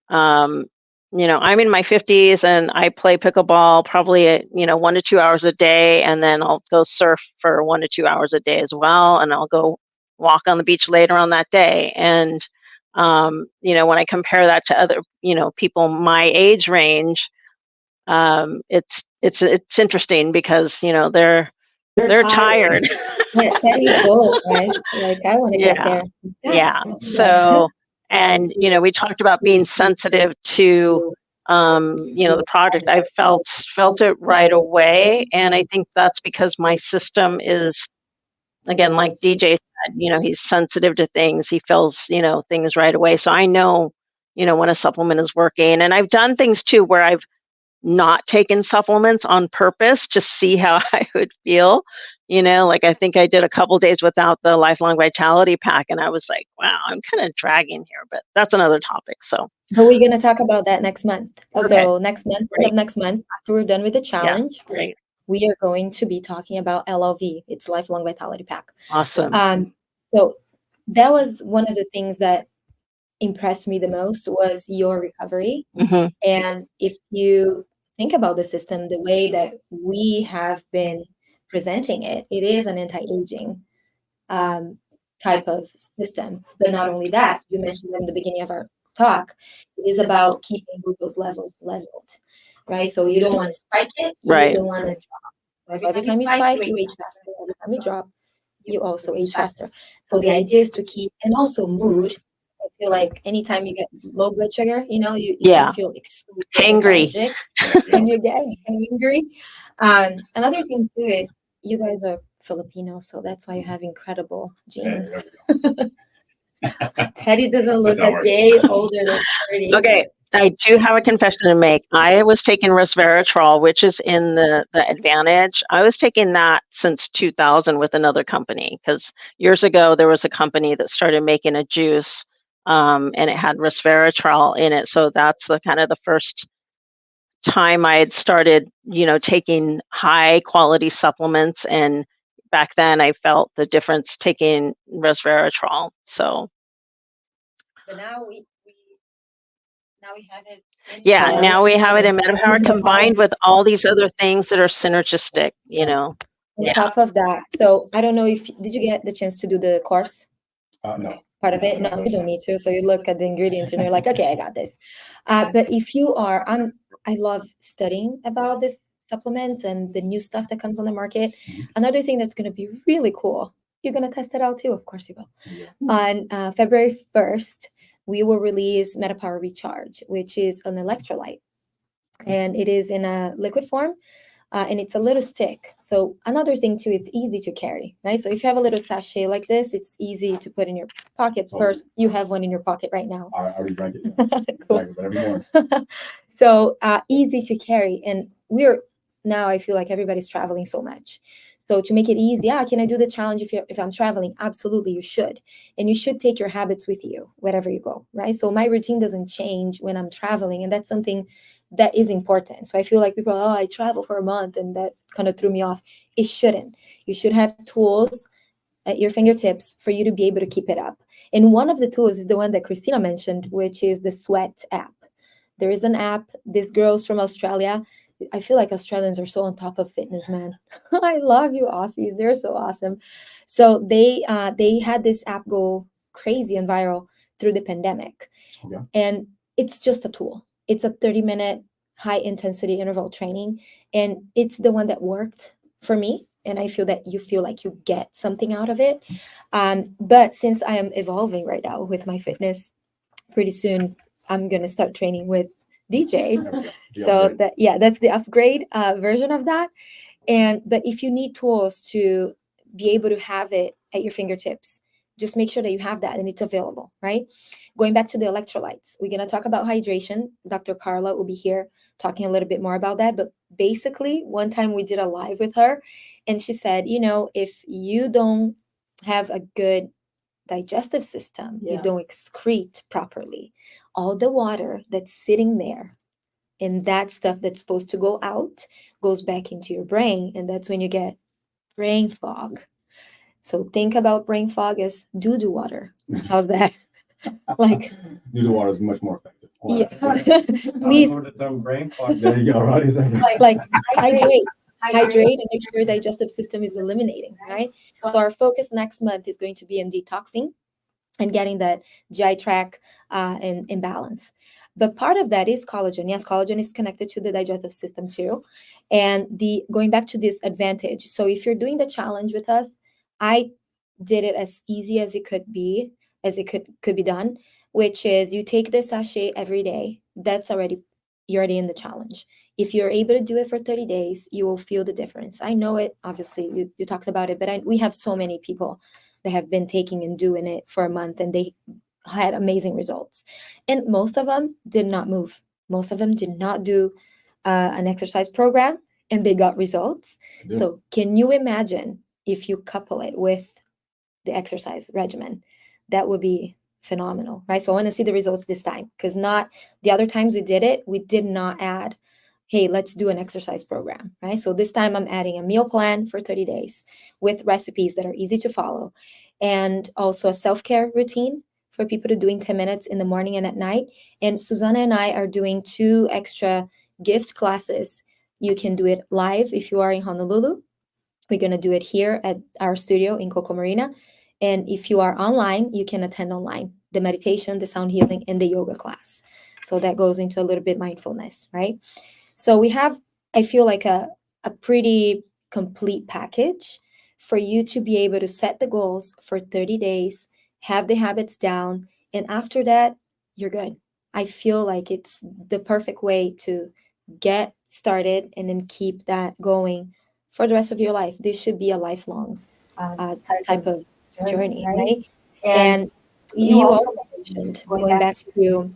I'm in my 50s, and I play pickleball probably 1 to 2 hours a day, and then I'll go surf for 1 to 2 hours a day as well, and I'll go walk on the beach later on that day. And when I compare that to other people my age range, it's interesting, because they're tired. Yeah, Teddy's goals, guys. Like, I want to get there. Yeah. So, and we talked about being sensitive to the product. I felt it right away, and I think that's because my system is, again, like DJ said, he's sensitive to things. He feels things right away. So I know when a supplement is working. And I've done things too where I've not taken supplements on purpose to see how I would feel. Like I think I did a couple days without the Lifelong Vitality Pack, and I was like, wow, I'm kind of dragging here, but that's another topic. So, but we're gonna talk about that next month. Okay. So next month, after we're done with the challenge, great. We are going to be talking about LLV. It's Lifelong Vitality Pack. Awesome. So that was one of the things that impressed me the most, was your recovery. Mm-hmm. And if you think about the system the way that we have been presenting it, it is an anti-aging type of system. But not only that, you mentioned in the beginning of our talk, it is about keeping those levels leveled, right? So you don't want to spike it, you Right. don't want to drop. Every time you spike, you age faster. Every time you drop, you also age faster. So the idea is to keep, and also mood. I feel like anytime you get low blood sugar, you Yeah. feel extremely Hangry. lethargic and you get angry. Another thing too is you guys are Filipino, so that's why you have incredible genes. Teddy doesn't look a day older than 30. Okay, I do have a confession to make. I was taking resveratrol, which is in the Advantage. I was taking that since 2000 with another company because years ago there was a company that started making a juice, and it had resveratrol in it. So that's the kind of the first time I had started, taking high quality supplements. And back then I felt the difference taking resveratrol. So But now we have it. yeah, now we have it in Metapower Metapower combined with all these other things that are synergistic, On top of that, so I don't know if did you get the chance to do the course No. part of it? No, you don't need to. So you look at the ingredients and you're like, okay, I got this. But if you are, I love studying about this supplement and the new stuff that comes on the market. Another thing that's going to be really cool. You're going to test it out too. Of course you will. Yeah. On February 1st, we will release Metapower Recharge, which is an electrolyte, and it is in a liquid form. And it's a little stick. So another thing too, it's easy to carry, right? So if you have a little sachet like this, it's easy to put in your pocket. First, you have one in your pocket right now. I already drank it. Cool. Exactly, but every morning. So easy to carry. And now I feel like everybody's traveling so much. So to make it easy, can I do the challenge if I'm traveling? Absolutely, you should. And you should take your habits with you wherever you go, right? So my routine doesn't change when I'm traveling. And that's something that is important. So I feel like people are, I travel for a month, and that kind of threw me off. It shouldn't. You should have tools at your fingertips for you to be able to keep it up. And one of the tools is the one that Christina mentioned, which is the Sweat app. There is an app. These girls from Australia, I feel like Australians are so on top of fitness, man. I love you, Aussies. They're so awesome. So they had this app go crazy and viral through the pandemic. Okay. And it's just a tool. It's a 30-minute high intensity interval training. And it's the one that worked for me. And I feel that you feel like you get something out of it. But since I am evolving right now with my fitness, pretty soon I'm going to start training with DJ. So that's the upgrade version of that. But if you need tools to be able to have it at your fingertips, just make sure that you have that and it's available, right? Going back to the electrolytes, we're going to talk about hydration. Dr. Carla will be here talking a little bit more about that. But basically, one time we did a live with her and she said, if you don't have a good digestive system, you don't excrete properly, all the water that's sitting there and that stuff that's supposed to go out goes back into your brain. And that's when you get brain fog. So think about brain fog as doo-doo water. How's that? Like Doo-doo water is much more effective. Yeah. Please. The term brain fog. There you go, right? Exactly. like hydrate and make sure your digestive system is eliminating, right? So our focus next month is going to be in detoxing and getting that GI tract in balance. But part of that is collagen. Yes, collagen is connected to the digestive system too. And going back to this advantage. So if you're doing the challenge with us, I did it as easy as it could be, as it could be done, which is you take this sachet every day. You're already in the challenge. If you're able to do it for 30 days, you will feel the difference. I know it, obviously, you talked about it, but we have so many people that have been taking and doing it for a month and they had amazing results. And most of them did not move. Most of them did not do an exercise program and they got results. So can you imagine if you couple it with the exercise regimen? That would be phenomenal, right? So I want to see the results this time, because not the other times we did it, we did not add, hey, let's do an exercise program, right? So this time I'm adding a meal plan for 30 days with recipes that are easy to follow, and also a self-care routine for people to doing 10 minutes in the morning and at night. And Susanna and I are doing 2 extra gift classes. You can do it live if you are in Honolulu. We're going to do it here at our studio in Coco Marina. And if you are online, you can attend online the meditation, the sound healing, and the yoga class. So that goes into a little bit mindfulness, right? So we have, I feel like a pretty complete package for you to be able to set the goals for 30 days, have the habits down, and after that, you're good. I feel like it's the perfect way to get started and then keep that going for the rest of your life. This should be a lifelong type of journey, right? And you also mentioned going back to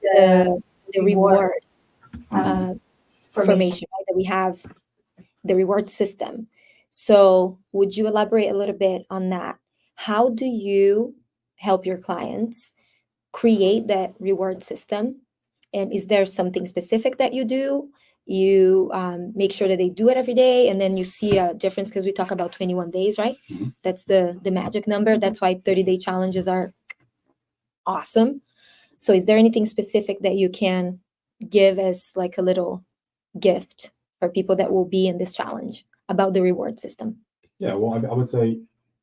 the reward formation, right? That we have the reward system. So would you elaborate a little bit on that? How do you help your clients create that reward system? And is there something specific that you do? You make sure that they do it every day, and then you see a difference, because we talk about 21 days, right? Mhm. That's the magic number. That's why 30-day challenges are awesome. So is there anything specific that you can give as like a little gift for people that will be in this challenge about the reward system? Yeah, well, I would say,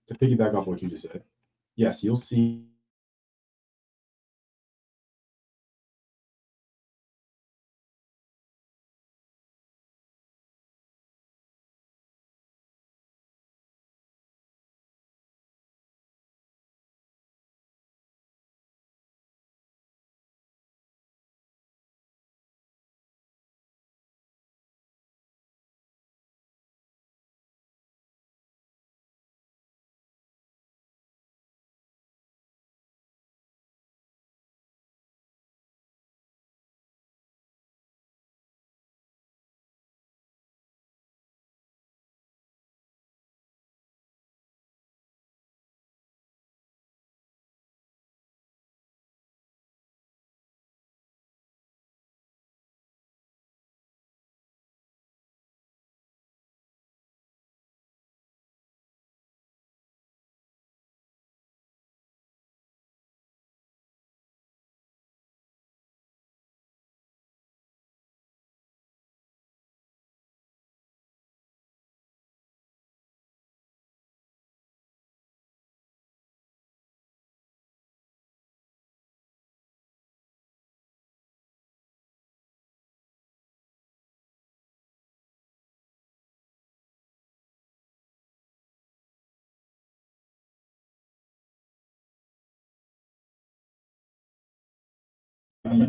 to piggyback off what you just said, yes, you'll see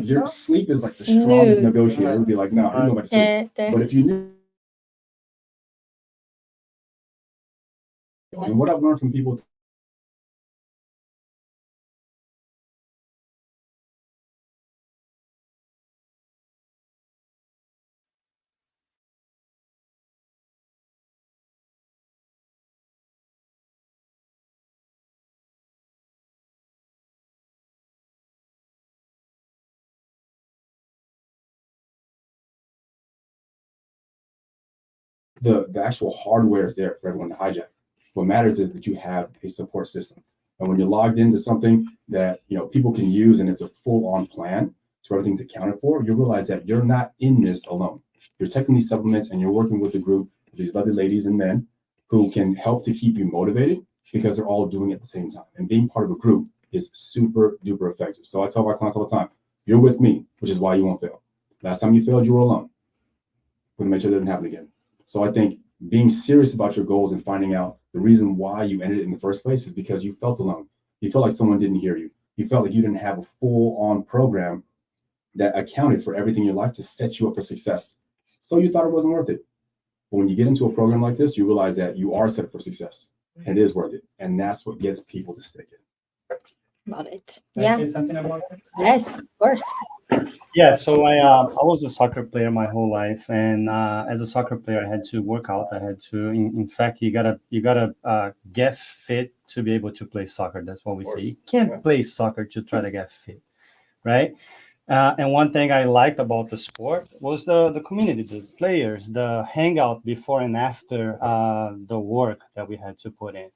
your sleep is like the strongest Snooze. negotiator. It would be like, no, you go back to sleep. But if you knew, and what I've learned from people, the actual hardware is there for everyone to hijack. What matters is that you have a support system. And when you're logged into something that people can use and it's a full-on plan, so everything's accounted for, you realize that you're not in this alone. You're taking these supplements and you're working with a group of these lovely ladies and men who can help to keep you motivated because they're all doing it at the same time. And being part of a group is super duper effective. So I tell my clients all the time, you're with me, which is why you won't fail. Last time you failed, you were alone. We're gonna make sure that doesn't happen again. So I think being serious about your goals and finding out the reason why you ended it in the first place is because you felt alone. You felt like someone didn't hear you. You felt like you didn't have a full-on program that accounted for everything in your life to set you up for success. So you thought it wasn't worth it. But when you get into a program like this, you realize that you are set up for success and it is worth it. And that's what gets people to stick it. Love it. Can I say something about that? Yes, of course. Yeah, so I was a soccer player my whole life, and as a soccer player, I had to work out. I had to, in fact, you gotta get fit to be able to play soccer. That's what we say. You can't play soccer to try to get fit, right? And one thing I liked about the sport was the community, the players, the hangout before and after the work that we had to put in.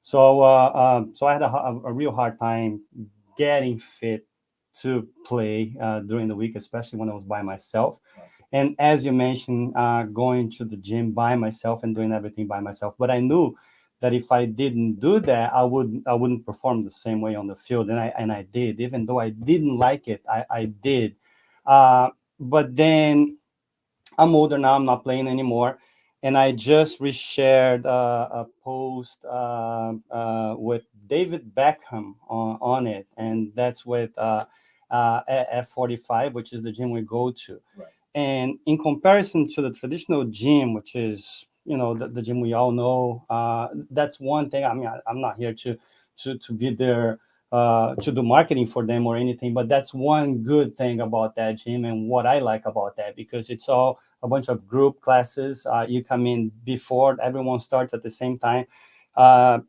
So I had a real hard time getting fit to play during the week, especially when I was by myself. And as you mentioned, going to the gym by myself and doing everything by myself. But I knew that if I didn't do that, I wouldn't perform the same way on the field. And I did, even though I didn't like it, I did. But then I'm older now. I'm not playing anymore, and I just reshared a post with David Beckham on it, and that's with at 45, which is the gym we go to. Right. And in comparison to the traditional gym, which is the gym we all know, that's one thing. I mean, I'm not here to be there to do marketing for them or anything, but that's one good thing about that gym and what I like about that, because it's all a bunch of group classes. You come in before everyone starts at the same time.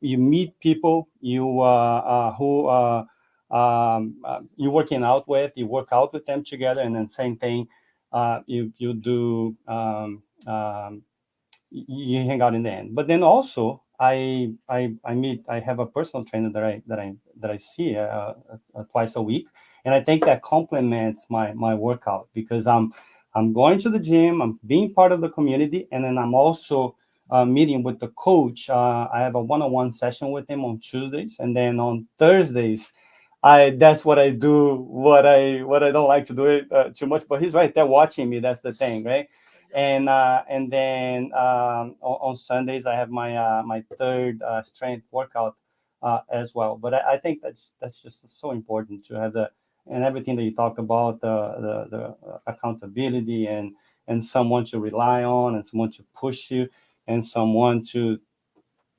You meet people who you're working out with. You work out with them together, and then same thing. You do you hang out in the end. But then also I have a personal trainer that I see twice a week, and I think that complements my workout, because I'm going to the gym, I'm being part of the community, and then I'm also meeting with the coach. I have a one-on-one session with him on Tuesdays, and then on Thursdays, that's what I do. What I don't like to do it too much, but he's right there watching me. That's the thing, right? And then on Sundays I have my third strength workout as well. But I think that's just so important to have and everything that you talked about, the accountability and someone to rely on, and someone to push you, and someone to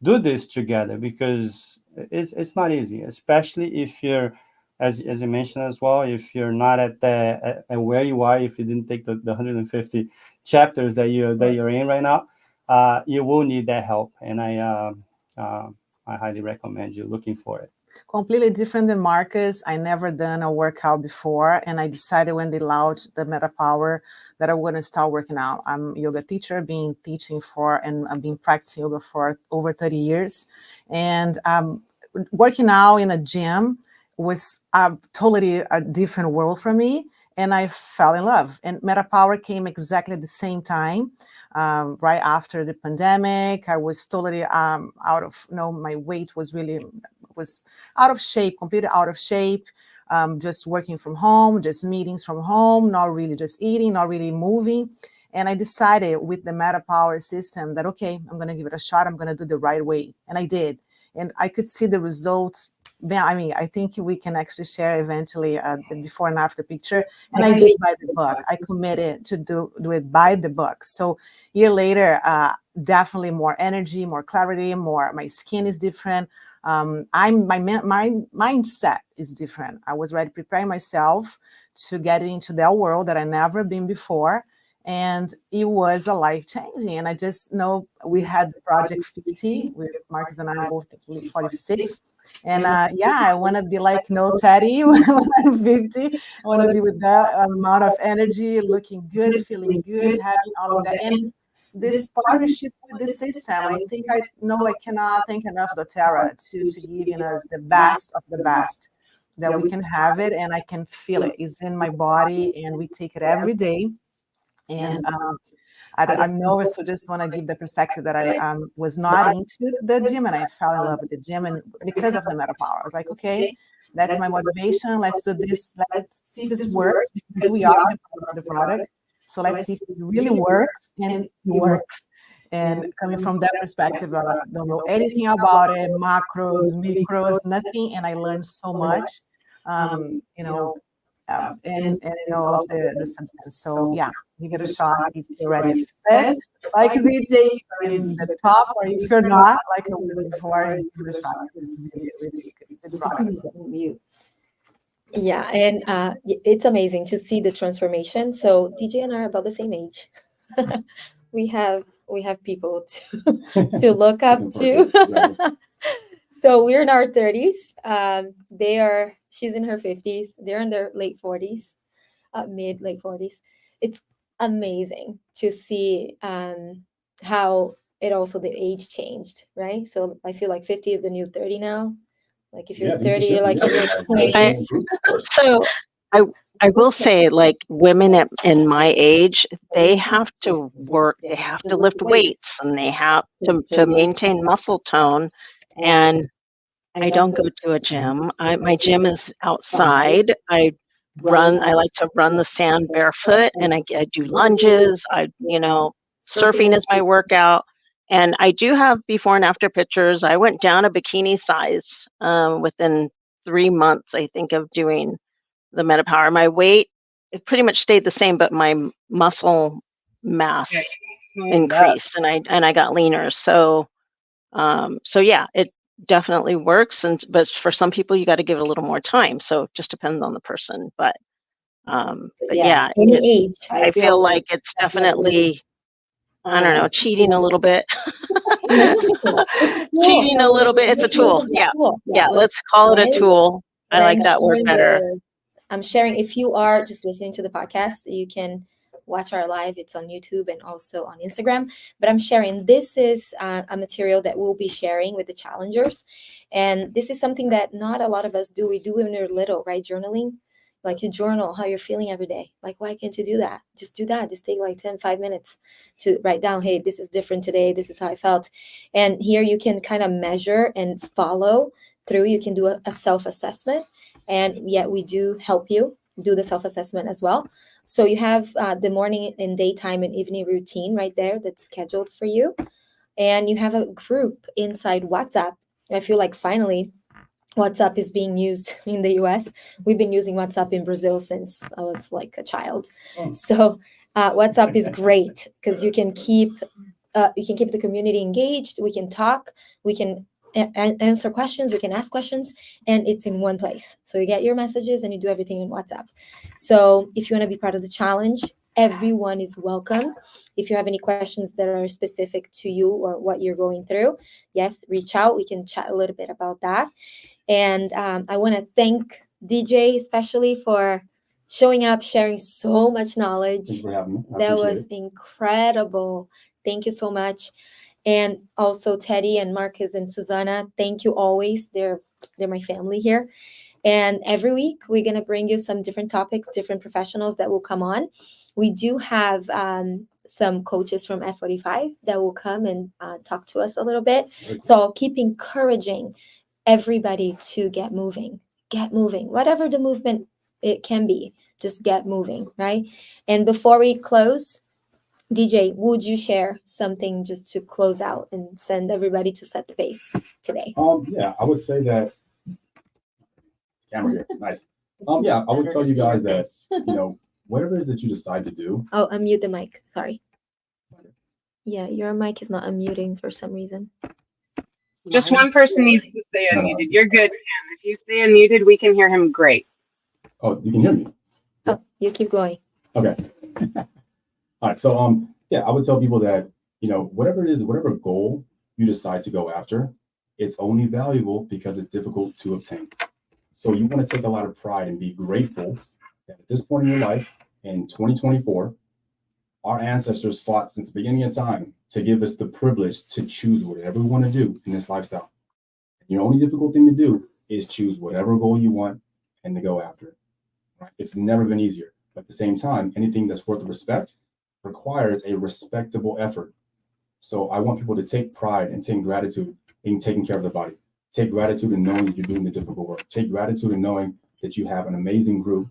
do this together, because it's not easy, especially if you're, as you mentioned as well, if you're not at where you are, if you didn't take the 150 chapters that you're in right now, you will need that help, and I highly recommend you looking for it. Completely different than Marcus. I never done a workout before, and I decided when they launched the MetaPower that I want to start working out. I'm a yoga teacher, been teaching and I've been practicing yoga for over 30 years, and working out in a gym was totally a different world for me, and I fell in love. And MetaPower came exactly at the same time. Right after the pandemic, I was totally out of, my weight was out of shape, completely out of shape, just working from home, just meetings from home, not really just eating, not really moving. And I decided with the MetaPower system that, okay, I'm going to give it a shot. I'm going to do the right way. And I did. And I could see the results. I mean, I think we can actually share eventually the before and after picture. And I did by the book. I committed to do it by the book. So a year later, definitely more energy, more clarity, my skin is different. My mindset is different. I was ready preparing myself to get into that world that I never been before. And it was a life changing. And I just know we had the Project 50 with Marcus and I both 46. And I want to be like Teddy when I'm 50. I want to be with that amount of energy, looking good, feeling good, having all of that. And this partnership with the system, I think I cannot thank enough doTERRA to giving us the best of the best, that we can have it and I can feel it. It's in my body and we take it every day. And I'm nervous, so just want to give the perspective that I was not into the gym and I fell in love with the gym, and because of the MetaPower, I was like, okay, that's my motivation. Let's do this. Let's see if this works, because we are the product. So let's see if it really works, and it works. And coming from that perspective, I don't know anything about it, macros, micros, nothing, and I learned so much. And all of the substance. So yeah, give it a shot if you're ready fit, like DJ in the top, or if you're not, like I was before, give it a shot. This is really good product. Yeah, and it's amazing to see the transformation. So DJ and I are about the same age. we have people to look up to. So we're in our 30s. She's in her 50s. They're in their late 40s, late 40s. It's amazing to see how it also the age changed, right? So I feel like 50 is the new 30 now. Like if you're 30, you're like in your 20s. I will say, like women in my age, they have to work, they have to lift weights, and they have to maintain muscle tone. And I don't go to a gym. My gym is outside. I like to run the sand barefoot, and I do lunges. Surfing is my workout. And I do have before and after pictures. I went down a bikini size within 3 months, I think, of doing the MetaPower. My weight, it pretty much stayed the same, but my muscle mass increased, and I got leaner. So yeah, it definitely works. But for some people, you got to give it a little more time. So it just depends on the person. But yeah, Any age. I feel like it's definitely, I don't know, cheating a little bit. Cheating a little bit. It's a tool. Yeah. Let's call it a tool. I like that word better. I'm sharing, if you are just listening to the podcast, you can watch our live. It's on YouTube and also on Instagram. But I'm sharing, this is a material that we'll be sharing with the challengers. And this is something that not a lot of us do. We do when we're little, right? Journaling. Like you journal how you're feeling every day. Like, why can't you do that? Just do that. Just take like 5 minutes to write down, hey, this is different today. This is how I felt. And here you can kind of measure and follow through. You can do a self-assessment. And yet we do help you do the self-assessment as well. So you have the morning and daytime and evening routine right there that's scheduled for you. And you have a group inside WhatsApp. I feel like finally WhatsApp is being used in the US. We've been using WhatsApp in Brazil since I was like a child. So WhatsApp is great because you can keep the community engaged. We can talk. We can answer questions. We can ask questions, and it's in one place. So you get your messages and you do everything in WhatsApp. So if you want to be part of the challenge, everyone is welcome. If you have any questions that are specific to you or what you're going through, yes, reach out. We can chat a little bit about that. And I want to thank DJ especially for showing up, sharing so much knowledge. Thanks for having me. That was incredible. Thank you so much. And also Teddy and Marcus and Susanna, thank you always. They're my family here. And every week we're going to bring you some different topics, different professionals that will come on. We do have some coaches from F45 that will come and talk to us a little bit. So I'll keep encouraging everybody to get moving, whatever the movement it can be, just get moving, right? And before we close, DJ, would you share something just to close out and send everybody to set the pace today? Yeah, I would say that camera here, nice. Yeah, I would tell you guys that whatever it is that you decide to do. Oh, unmute the mic. Sorry. Yeah, your mic is not unmuting for some reason. Just one person needs to stay unmuted. You're good, Pam. If you stay unmuted, we can hear him great. Oh, you can hear me? Oh, you keep going. Okay. All right. So, yeah, I would tell people that, whatever it is, whatever goal you decide to go after, it's only valuable because it's difficult to obtain. So you want to take a lot of pride and be grateful that at this point in your life, in 2024, our ancestors fought since the beginning of time to give us the privilege to choose whatever we want to do in this lifestyle. The only difficult thing to do is choose whatever goal you want and to go after it. Right? It's never been easier. But at the same time, anything that's worth respect requires a respectable effort. So I want people to take pride and take gratitude in taking care of their body. Take gratitude in knowing that you're doing the difficult work. Take gratitude in knowing that you have an amazing group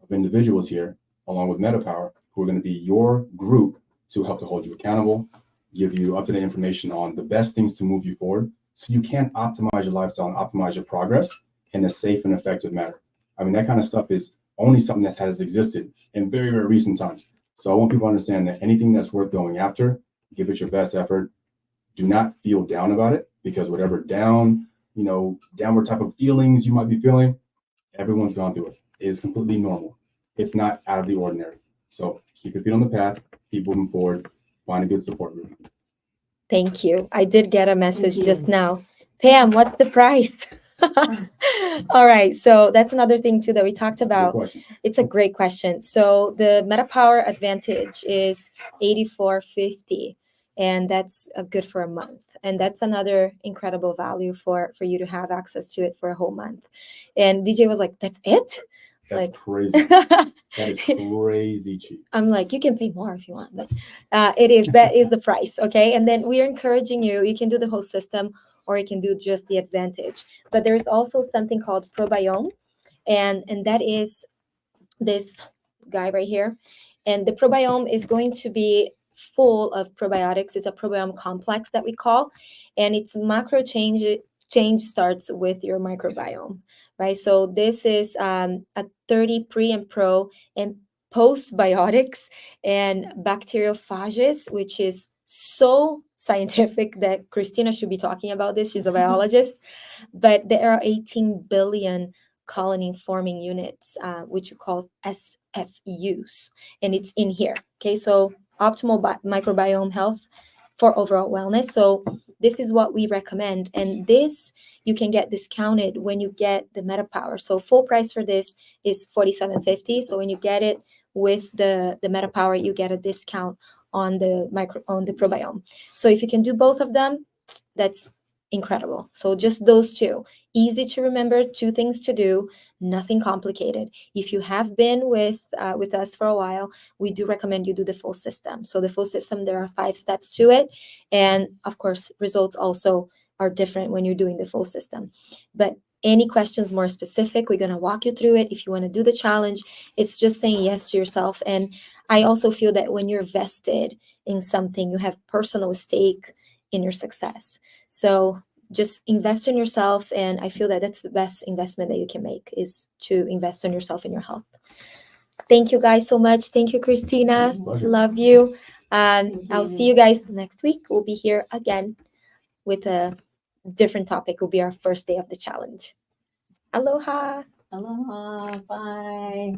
of individuals here, along with MetaPower, who are going to be your group to help to hold you accountable, give you up-to-date information on the best things to move you forward so you can optimize your lifestyle and optimize your progress in a safe and effective manner. I mean, that kind of stuff is only something that has existed in very, very recent times. So I want people to understand that anything that's worth going after, give it your best effort. Do not feel down about it, because whatever downward type of feelings you might be feeling, everyone's gone through it. It is completely normal. It's not out of the ordinary. So keep your feet on the path, keep moving forward, find a good support group. Thank you. I did get a message just now. Pam, what's the price? All right. So that's another thing too that we talked about. It's a great question. So the MetaPower Advantage is $84.50, and that's good for a month. And that's another incredible value for you to have access to it for a whole month. And DJ was like, "That's it?" That's Like- crazy. That is crazy cheap. I'm like, you can pay more if you want, but that is the price, okay? And then we're encouraging you. You can do the whole system, or you can do just the advantage. But there's also something called probiome, and that is this guy right here. And the probiome is going to be full of probiotics. It's a probiome complex that we call, and its macro change starts with your microbiome, right? So this is a 30 pre and pro and postbiotics and bacteriophages, which is so scientific that Christina should be talking about this. She's a biologist. But there are 18 billion colony forming units, which you call SFUs, and it's in here. Okay, so optimal microbiome health for overall wellness. So this is what we recommend, and this you can get discounted when you get the MetaPower. So full price for this is $47.50. So when you get it with the MetaPower, you get a discount on the probiome. So if you can do both of them, that's incredible. So just those two, easy to remember, two things to do, nothing complicated. If you have been with us for a while, we do recommend you do the full system. So the full system, there are 5 steps to it, and of course results also are different when you're doing the full system. But any questions more specific, we're going to walk you through it. If you want to do the challenge, it's just saying yes to yourself. And I also feel that when you're vested in something, you have personal stake in your success. So just invest in yourself, and I feel that that's the best investment that you can make, is to invest in yourself and your health. Thank you guys so much. Thank you, Christina. Love you. I'll see you guys next week. We'll be here again with a different topic. It will be our first day of the challenge. Aloha. Aloha. Bye.